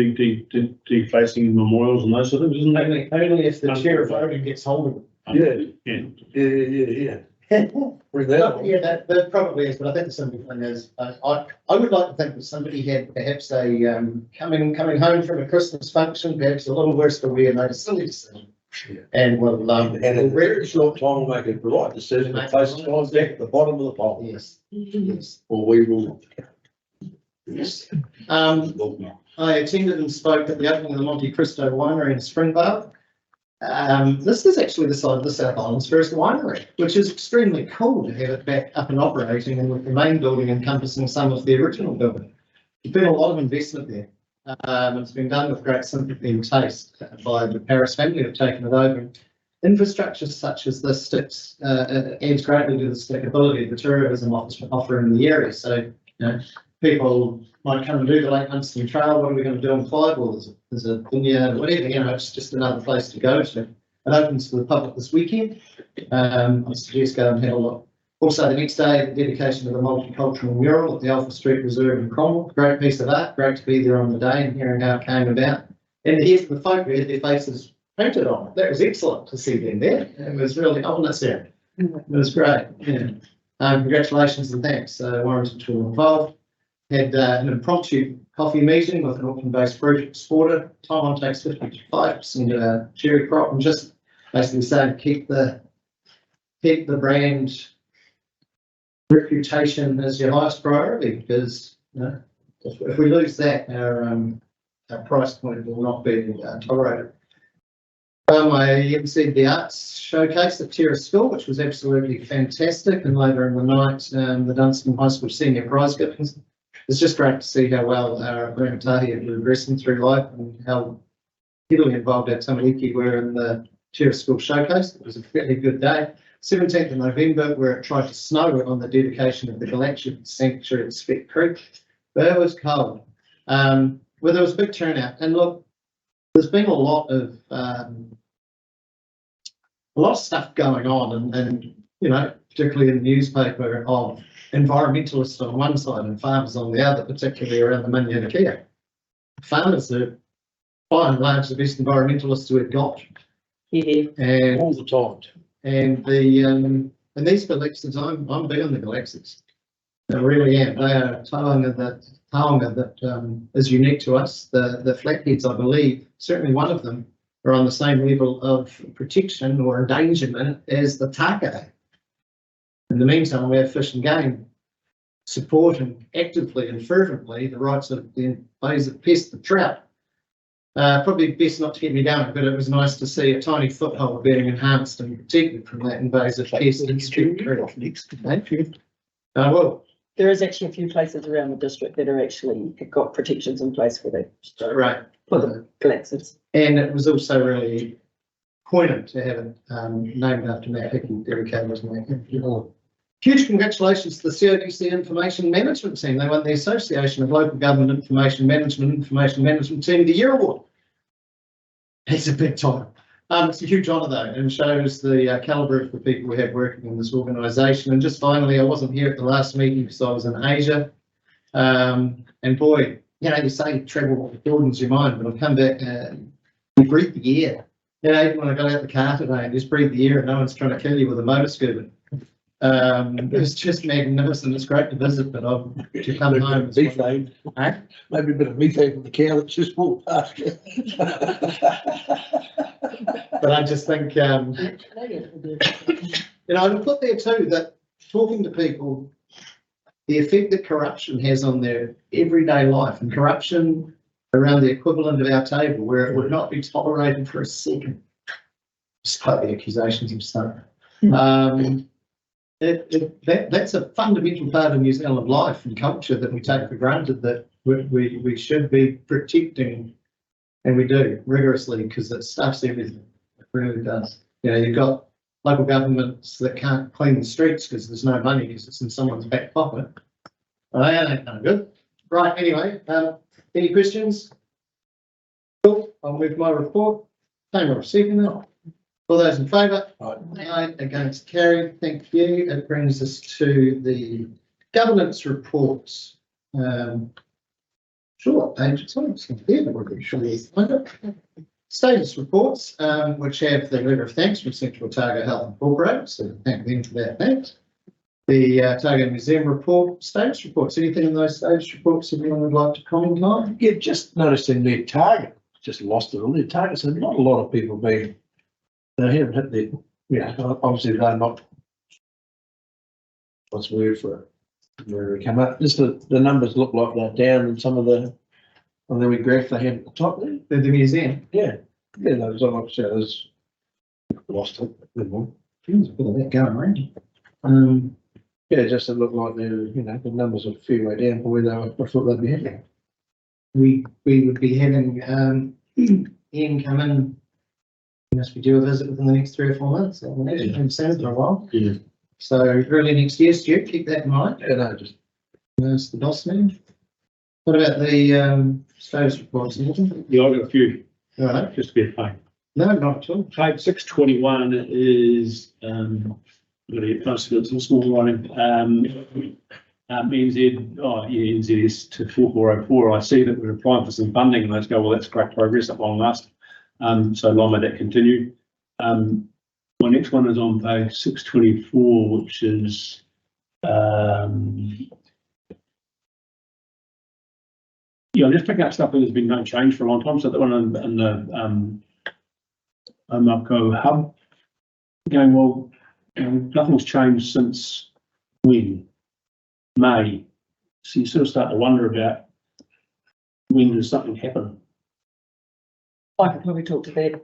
defacing memorials and those sort of things? Isn't that? Only if the chair of voting gets hold of it. Yeah. Bring that on. Yeah, that probably is, but I think the simple thing is, I would like to think that somebody had perhaps a coming home from a Christmas function, perhaps a little worse for wear, made a silly decision. Yeah. And will And in a very short time, we'll make it the right decision, the place signs back at the bottom of the pole. Yes. Yes. Or we will. Yes. I attended and spoke at the opening of the Monte Cristo Winery in Springvale. This is actually the side of the South Island's first winery, which is extremely cool to have it back up and operating, and with the main building encompassing some of the original building. There's been a lot of investment there. It's been done with great sympathy and taste by the Paris family who've taken it over. Infrastructure such as this adds greatly to the stickability of the tourism offering in the area. So, you know, people might come and do the Lake Huntston Trail. What are we going to do in Clyde? Well, there's a vineyard, whatever, you know, it's just another place to go to. It opens to the public this weekend. I suggest go and have a look. Also, the next day, the dedication of the multicultural mural at the Alpha Street Reserve in Cromwell. Great piece of art. Great to be there on the day and hearing how it came about. And to hear from the folk who had their faces painted on it. That was excellent to see them there. It was really, oh, that's it. It was great. Yeah. Congratulations and thanks, Warrington, to all involved. Had an impromptu coffee meeting with an Auckland-based fruit exporter. Taiwan takes 55% cherry crop, and just basically saying keep the brand reputation as your highest priority, because you know, if we lose that, our price point will not be tolerated. I even said the arts showcase at Terrace School, which was absolutely fantastic, and later in the night, the Dunstan High School senior prize giving. It's just great to see how well our rangatahi are progressing through life and how heavily involved our tamariki were in the Terrace School showcase. It was a fairly good day. 17th of November, where it tried to snow on the dedication of the Galactic Sanctuary at Spec Creek, but it was cold. well, there was a big turnout, and look, there's been a lot of stuff going on, and you know, particularly in the newspaper, of environmentalists on one side and farmers on the other, particularly around the Minyana. Farmers are by and large the best environmentalists we've got. Yeah. And all the time. and and these galaxies, I'm big on the galaxies. I really am. They are a taonga that is unique to us. The flatheads, I believe, certainly one of them, are on the same level of protection or endangerment as the taka. In the meantime, we have Fish and Game supporting actively and fervently the rights of the invasive pest, the trout. Probably best not to get me going, but it was nice to see a tiny foothold being enhanced and protected from that invasive pest. Well, There is actually a few places around the district that are actually got protections in place for that. right. For the galaxies. And it was also really poignant to have it named after Matt Hickey, dedicated to Matt Hickey. Huge congratulations to the CODC Information Management Team. They won the Association of Local Government Information Management Team of the Year Award. It's a big time. It's a huge honour though, and shows the calibre of the people we have working in this organisation. And just finally, I wasn't here at the last meeting because I was in Asia. And boy, you know, you say travel broadens your mind, but I've come back and you breathe the air. You know, even when I got out the car today and just breathe the air and no one's trying to kill you with a motor scooter. It was just magnificent. It's great to visit, but to come home. Methane. Maybe a bit of methane from the cow that's just walked past you. But I just think, you know, to put there too, that talking to people, the effect that corruption has on their everyday life, and corruption around the equivalent of our table, where it would not be tolerated for a second, despite the accusations of stuff. That's a fundamental part of New Zealand life and culture that we take for granted, that we should be protecting, and we do rigorously, because it stuffs everything. It really does. You know, you've got local governments that can't clean the streets because there's no money, because it's in someone's back pocket. Oh, that ain't no good. Right, anyway, any questions? Cool, I'll move my report. Tamer, second that. All those in favour? Aye. Against, carried. Thank you. It brings us to the governance reports. Sure, page 2. Status reports, which have the letter of thanks from Central Otago Health Incorporated, so thank them for that thanks. The Otago Museum report, status reports. Anything in those status reports anyone would like to comment on? Yeah, just noticing their target, just lost it on their target, so not a lot of people being, they haven't hit their, yeah, obviously they're not, what's the word for it, where we come up, just the numbers look like they're down in some of the, on the wee graph they had at the top there. The museum? Yeah, those are like, there's lost it, good one. Feels a bit of that going around. Yeah, just it looked like they're, you know, the numbers are a fair way down from where they were, I thought they'd be heading. We would be having Ian come in. He must be due a visit within the next 3 or 4 months. I imagine him seen for a while. Yeah. So early next year, Stuart, keep that in mind. Yeah, no, just. That's the boss man. What about the status reports? Yeah, I've got a few, All right. just to be a pain. No, not at all. Page 621 is, got to get most of it, some small writing. NZ, NZS to 4404. I see that we're applying for some funding, and let's go, well, that's great progress at long last. So long may that continue. My next one is on page 624, which is I'm just picking up stuff that has been no change for a long time. So that one in the Mapco hub, going, well, nothing's changed since when? May. So you sort of start to wonder about when does something happen? I could probably talk to that.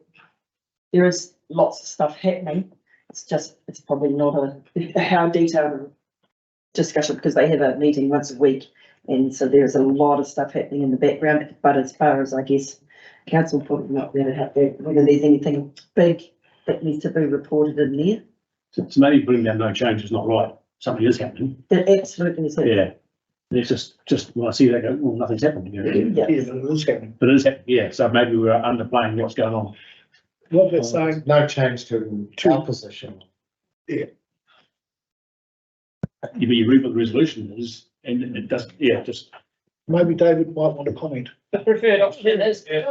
There is lots of stuff happening. It's probably not how detailed discussion, because they have a meeting once a week. And so there's a lot of stuff happening in the background, but as far as I guess council probably not there to have that, whether there's anything big that needs to be reported in there. So maybe putting down no change is not right. Something is happening. It absolutely is. Yeah. It's just, when I see that, go, well, nothing's happened, you know. Yeah, but it is happening. But it is happening, yeah, so maybe we're underplaying what's going on. What they're saying, No change to our position. You read what the resolution is, and it doesn't, yeah, just, maybe David might want to comment. The preferred option is. Through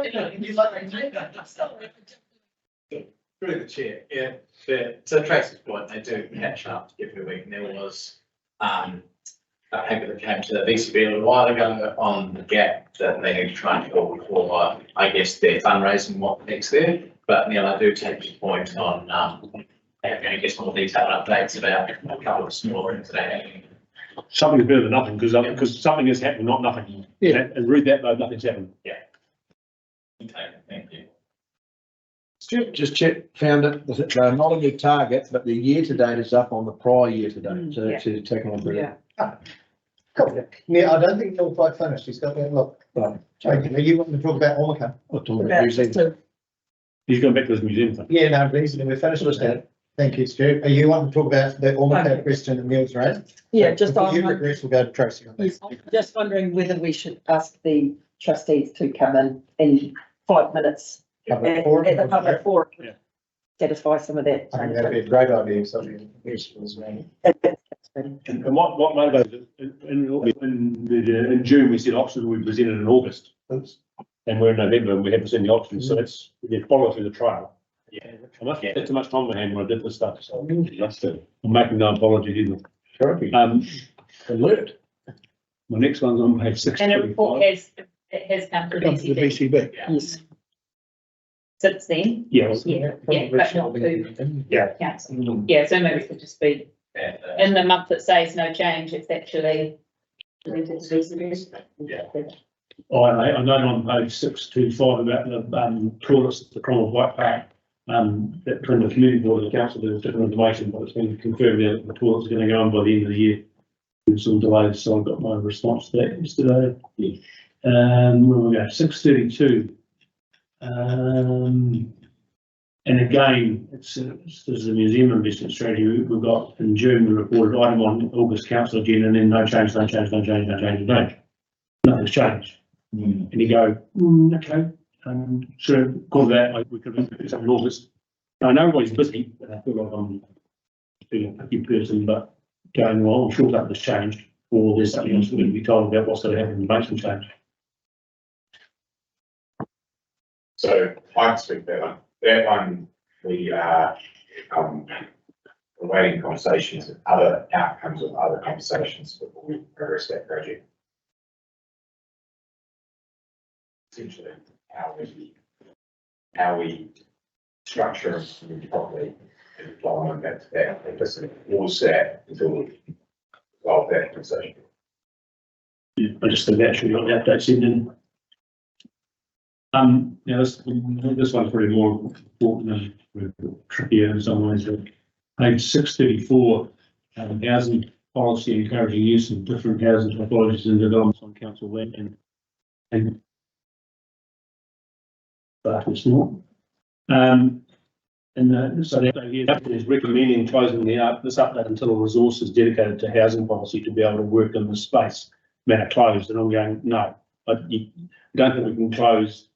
the chair, yeah, to Tracy's point, they do catch up every week, and there was, a paper that came to the VCB a little while ago on the gap that they need to try and fill for, I guess, their fundraising, what next there. But Neil, I do take your point on, having, I guess, more detailed updates about a couple of smaller things that are happening. something is better than nothing, because something is happening, not nothing. Yeah. And read that, though, nothing's happened. Thank you. Stuart just found it, they're not a good target, but the year to date is up on the prior year to date, so it's taken on. Yeah. Cool. Yeah, I don't think Neil's quite finished. He's got that look. Right. Okay, are you wanting to talk about Ormaco? I'll talk about New Zealand. He's going back to his museum thing. Yeah, no, reason we're finished with that. Thank you, Stu. Are you wanting to talk about the Ormaco question that Neil's raised? Yeah, just Before on, you progress, we'll go to Tracy on this. just wondering whether we should ask the trustees to come in 5 minutes at Public forum? the public forum. Yeah. Satisfy some of that. I think that'd be a great idea, something useful as well. And what motivated it, in June, we said options we presented in August. And we're in November and we haven't seen the options, so that's, we follow through the trail. Yeah. I must have too much time on my hand when I did this stuff, so I'm making no apology either. Sure. Alert. My next one's on page And the report 625. has come to Come to the BCB BCB. Yes. since then. Yeah, Yeah, but not to yeah. council. Yeah, so maybe it could just be in the month that says no change, it's actually. Yeah. I know on page 625 about the toilets at the Cromwell White Park. That from the community board and the council, there was different information, but it's been confirmed now that the toilet's going to go on by the end of the year. There's some delays, so I got my response to that yesterday. Where we go, 632. And again, this is a museum investment strategy. We've got in June, we reported item on August council agenda, and then no change, no change, no change, no change, no change. Nothing's changed. And you go, okay. So because of that, we could have been in August. I know everybody's busy, but I feel like I'm being a picky person, but going, well, I'm sure that was changed, or there's something else we're going to be told about what's going to happen in the basement change. So I can speak that one. That one, we are awaiting conversations, other outcomes of other conversations before we progress that project. Essentially, how we structure and properly and apply that was that until we resolve that conversation. I just think that should be on the update sending. Yeah, this one's probably more important and trickier in some ways. Page 634, housing policy encouraging use of different housing typologies and developments on council land and but it's not. So the update is recommending closing this update until a resource is dedicated to housing policy to be able to work in this space. Matter closed, and I'm going, no, I don't think we can close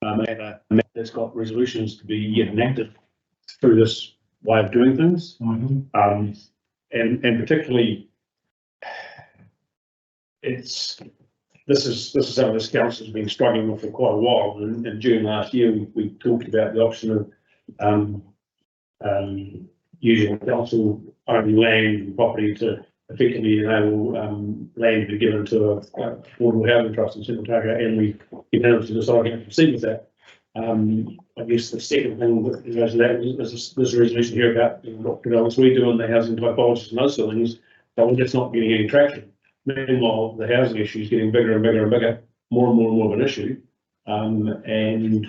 a matter that's got resolutions to be yet enacted through this way of doing things. And particularly, this is something this council has been struggling with for quite a while. And in June last year, we talked about the option of using council owning land and property to effectively enable land to be given to a affordable housing trust in Central Otago, and we unanimously decided to proceed with that. I guess the second thing that goes to that is this resolution here about what developments we do in the housing typologies and those sort of things, but we're just not getting any traction. Meanwhile, the housing issue is getting bigger and bigger and bigger, more and more and more of an issue. And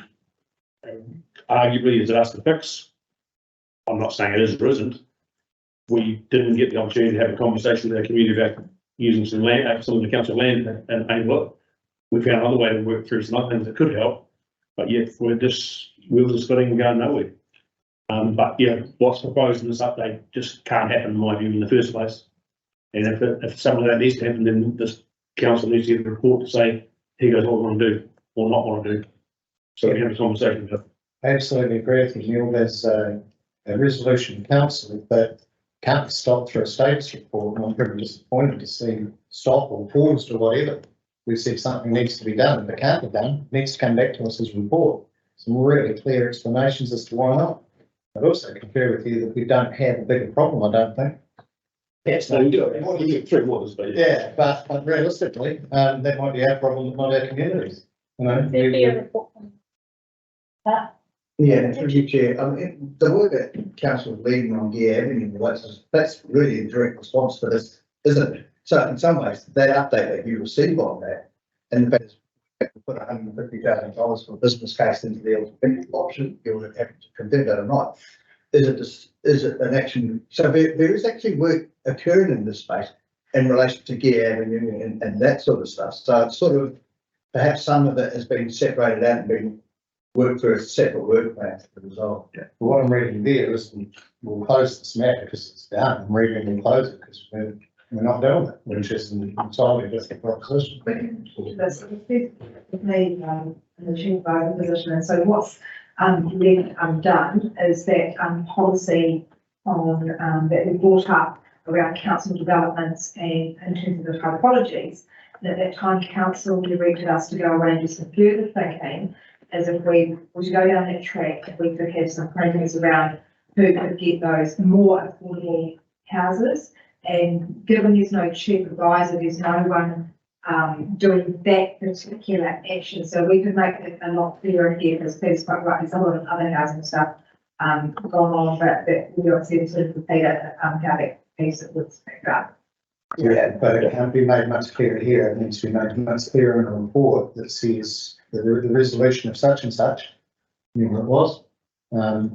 arguably, is it us to fix? I'm not saying it is or isn't. We didn't get the opportunity to have a conversation with our community about using some land, some of the council land, and look, we found another way to work through some other things that could help, but yet we're just wheels are spinning and going nowhere. But yeah, what's proposed in this update just can't happen in my view in the first place. And if some of that needs to happen, then this council needs to get a report to say, here goes what we want to do or not want to do. So we have a conversation with them. I absolutely agree with you, Neil. There's a resolution in council that can't be stopped through a status report, and I'm pretty disappointed to see stop or paused or whatever. We said something needs to be done, if it can't be done, it needs to come back to us as a report. Some really clear explanations as to why not. I also concur with you that we don't have a bigger problem, I don't think. Yes, no, we do. What do you get through waters, but Yeah, but realistically, that might be our problem, not our communities. You know, There'd be a report on that. Yeah, through you, Chair. The work that council is leading on Gear Avenue, that's really a direct response to this, isn't it? So in some ways, that update that you receive on that, and the fact that we put $150,000 for a business case into the eligibility option, you would have to confirm that or not. Is it an action? So there is actually work occurring in this space in relation to Gear Avenue and that sort of stuff. So it's sort of, perhaps some of it has been separated out and been worked through a separate work plan to resolve. Yeah. What I'm reading there is we'll close this matter because it's done. I'm reading and close it because we're not doing it, which is entirely different proposition. That's in the chief advisor position, and so what's been done is that policy on that we brought up around council developments and in terms of the typologies. And at that time, council directed us to go away and do some further thinking, as if we were to go down that track, if we could have some programs around who could get those more affordable houses. And given there's no chief advisor, there's no one doing that particular action. So we could make it a lot clearer here, because Peter's quite right, there's a lot of other housing stuff going on, but that we obviously sort of repeat how that piece it was picked up. Yeah, but it can't be made much clearer here. It needs to be made much clearer in a report that says the resolution of such and such, whatever it was,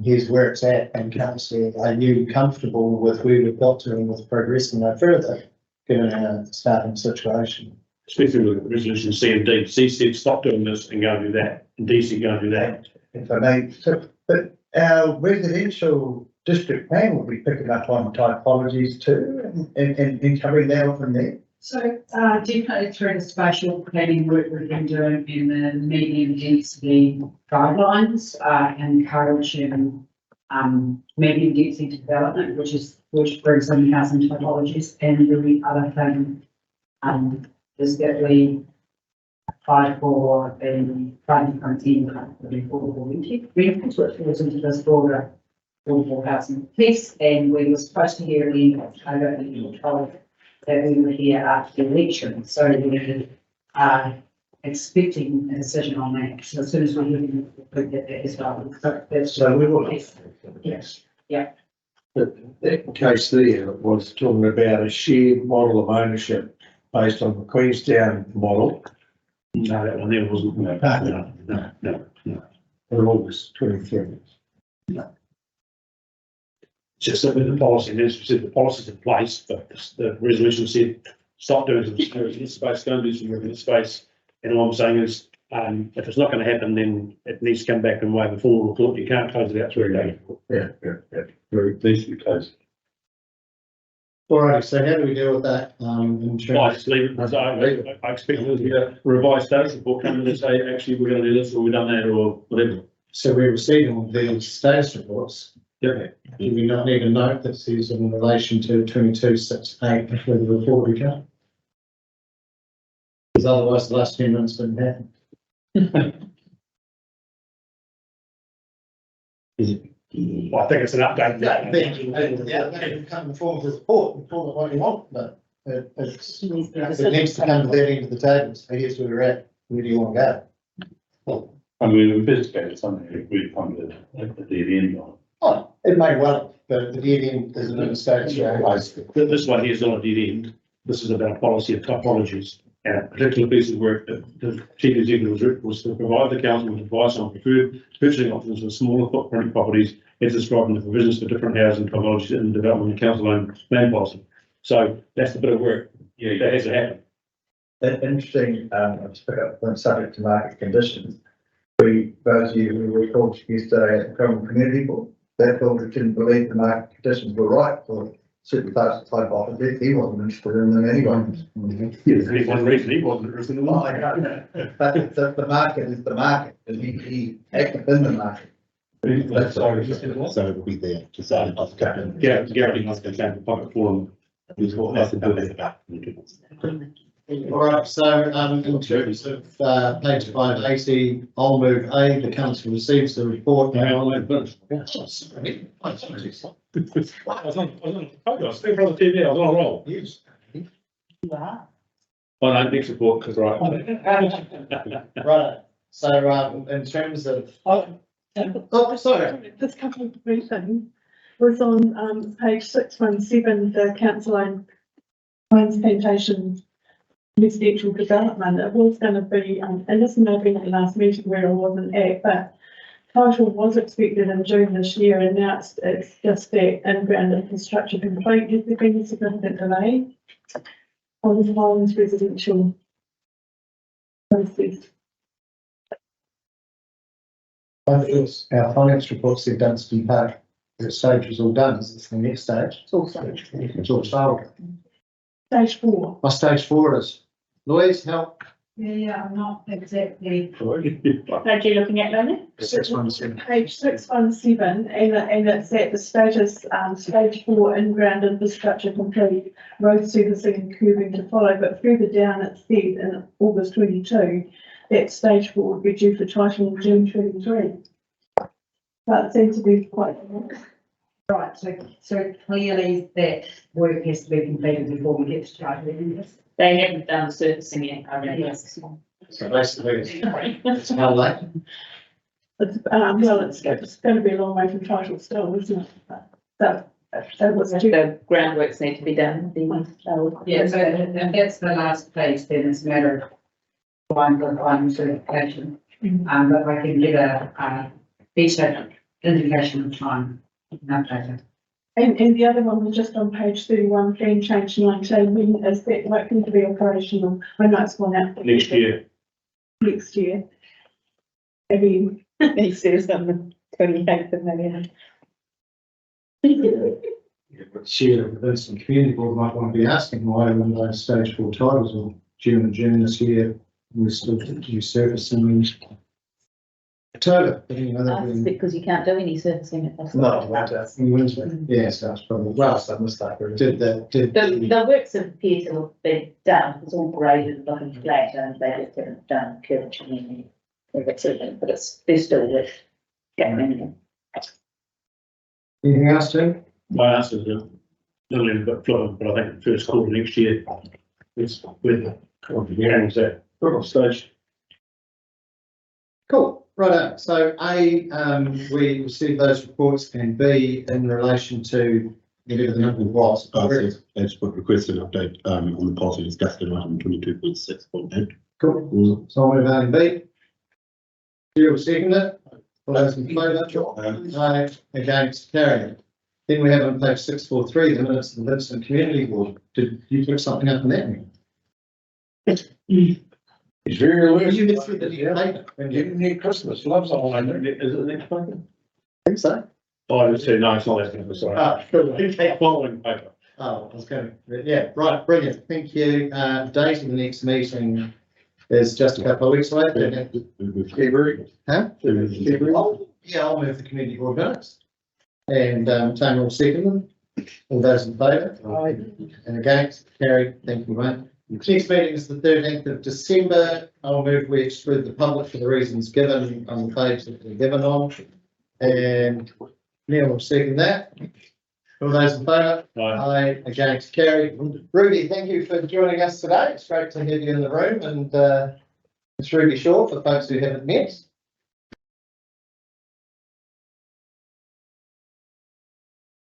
here's where it's at, and council, are you comfortable with where we've got to and with progressing no further, given our starting situation? Especially with the resolution C and D. C said stop doing this and go and do that, and D said go and do that. If I may, but our residential district plan will be picking up on typologies too, and covering that off in there. So, definitely through the spatial planning work we've been doing in the medium density guidelines, encouraging, medium density development, which brings in housing typologies, and the other thing, is that we applied for the funding from the affordable rentals, which falls into this broader affordable housing piece, and we were supposed to hear in October, and we were told that we were here after the election, so we are expecting a decision on that. So as soon as we hear, we'll get that as well. So we will. Yes, yeah. That case there was talking about a shared model of ownership based on the Queenstown model. No, that one there wasn't. No. In August 23. Just that with the policy, and as we said, the policy's in place, but the resolution said, stop doing some work in this space, go and do some work in this space. And all I'm saying is, if it's not going to happen, then it needs to come back and waive a formal report. You can't close it out through a day. Yeah. Very pleased to be closed. All right, so how do we deal with that? In terms I just leave it, I expect there to be a revised status report coming to say, actually, we're going to do this, or we've done that, or whatever. So we're receiving the status reports. Yep. Do we not need a note that says in relation to 2268 for the report we got? Because otherwise the last 10 minutes didn't happen. Well, I think it's an update. It come in the form of a report, we call it what you want, but it needs to come to that end of the table. So here's where we're at. Where do you want to go? I mean, we investigated something that we funded at the end on. Oh, it may well, but the dead end is an mistake. This one here is not a dead end. This is about a policy of typologies. And a particular piece of work that the chief executive was to provide the council with advice on preferred purchasing options for smaller footprint properties as described in the provisions for different housing typologies in the development and council owned land policy. So that's the bit of work that has to happen. Interesting, I'll just pick up on subject to market conditions. Those of you who recall yesterday at the Common Community Board, that board didn't believe the market conditions were right for certainly those that played ball, he wasn't interested in them anyway. Yeah, there's one reason he wasn't interested in Well, that. I know, but the market is the market, and he acted in the market. So it'll be there to say, yeah, Gary must go down to public forum. Is what that's about. All right, so, in terms of, page 580, I'll move A, the council receives the report. Yeah, I'll let finish. Oh, sorry. Oh, sorry. I was on the TV, I was on a roll. Yes. Oh, no, next report, because right. Right, so, in terms of, oh, sorry. This couple of briefing was on, page 617, the council owned Mines Plantation residential development. It was going to be, and this may have been at the last meeting where I wasn't at, but title was expected in June this year, and now it's just that in-ground infrastructure complete. Has there been a significant delay on the Mines residential process? Our finance report said Dunstan Park, the stage was all done, is this the next stage? It's all stage. It's all started. Stage 4. My stage 4 it is. Louise, help. Yeah, I'm not exactly. What page are you looking at, Lorna? 617. Page 617, and it's at the status, stage 4 in-ground infrastructure complete, road servicing and curbing to follow, but further down it said in August 22, that stage 4 would be due for title in June 23. But it seems to be quite. Right, so clearly that work has to be completed before we get to title. They haven't done the surfacing yet, I reckon. Yes. So basically, it's how late? It's, well, it's going to be a long way from title still, isn't it? That was due. The groundworks need to be done. Yeah, so if that's the last page, then it's a matter of line certification. But I can get a better indication of time, update. And the other one was just on page 31, plan change 19, when is that likely to be operational? I know it's gone out. Next year. Next year. I mean, he says on the 28th of November. Yeah, but Chair of the Vincent Community Board might want to be asking why when those stage 4 titles are due in June this year, we're still resurfacing in October. That's because you can't do any surfacing at this. In Wednesday. Yes, that's probably. Well, some mistake. The works appear to have been done, it's all graded, looking flat, and they just haven't done curvature. But they're still with going in. Anything else, Tim? My answer is a little bit fluid, but I think the first quarter next year is with that stage. Cool, right. So A, we received those reports, and B, in relation to whatever the number was. I just would request an update on the policy discussed in item 22.6.8. Cool. So I'll move A and B. You will second it. All those in favour? Aye. Against, carried. Then we have on page 643, the minutes of the Vincent Community Board. Did you pick something up in that? He's very alert. You missed the paper. Getting near Christmas, loves all I know. Is it next paper? I think so. Oh, I would say, no, it's not that paper, sorry. Ah, cool. Following paper. Oh, I was going to, yeah, right, brilliant. Thank you. Date of the next meeting is just a couple of weeks away. February. Huh? February. Oh, yeah, I'll move the community board minutes. And Tanya will second them. All those in favour? And against, carried. Thank you, mate. Next meeting is the 13th of December. I'll move we exclude the public for the reasons given on the page that they're given on. And Neil will second that. All those in favour? Aye. Against, carried. Ruby, thank you for joining us today. It's great to have you in the room, and it's Ruby Shaw for folks who haven't met.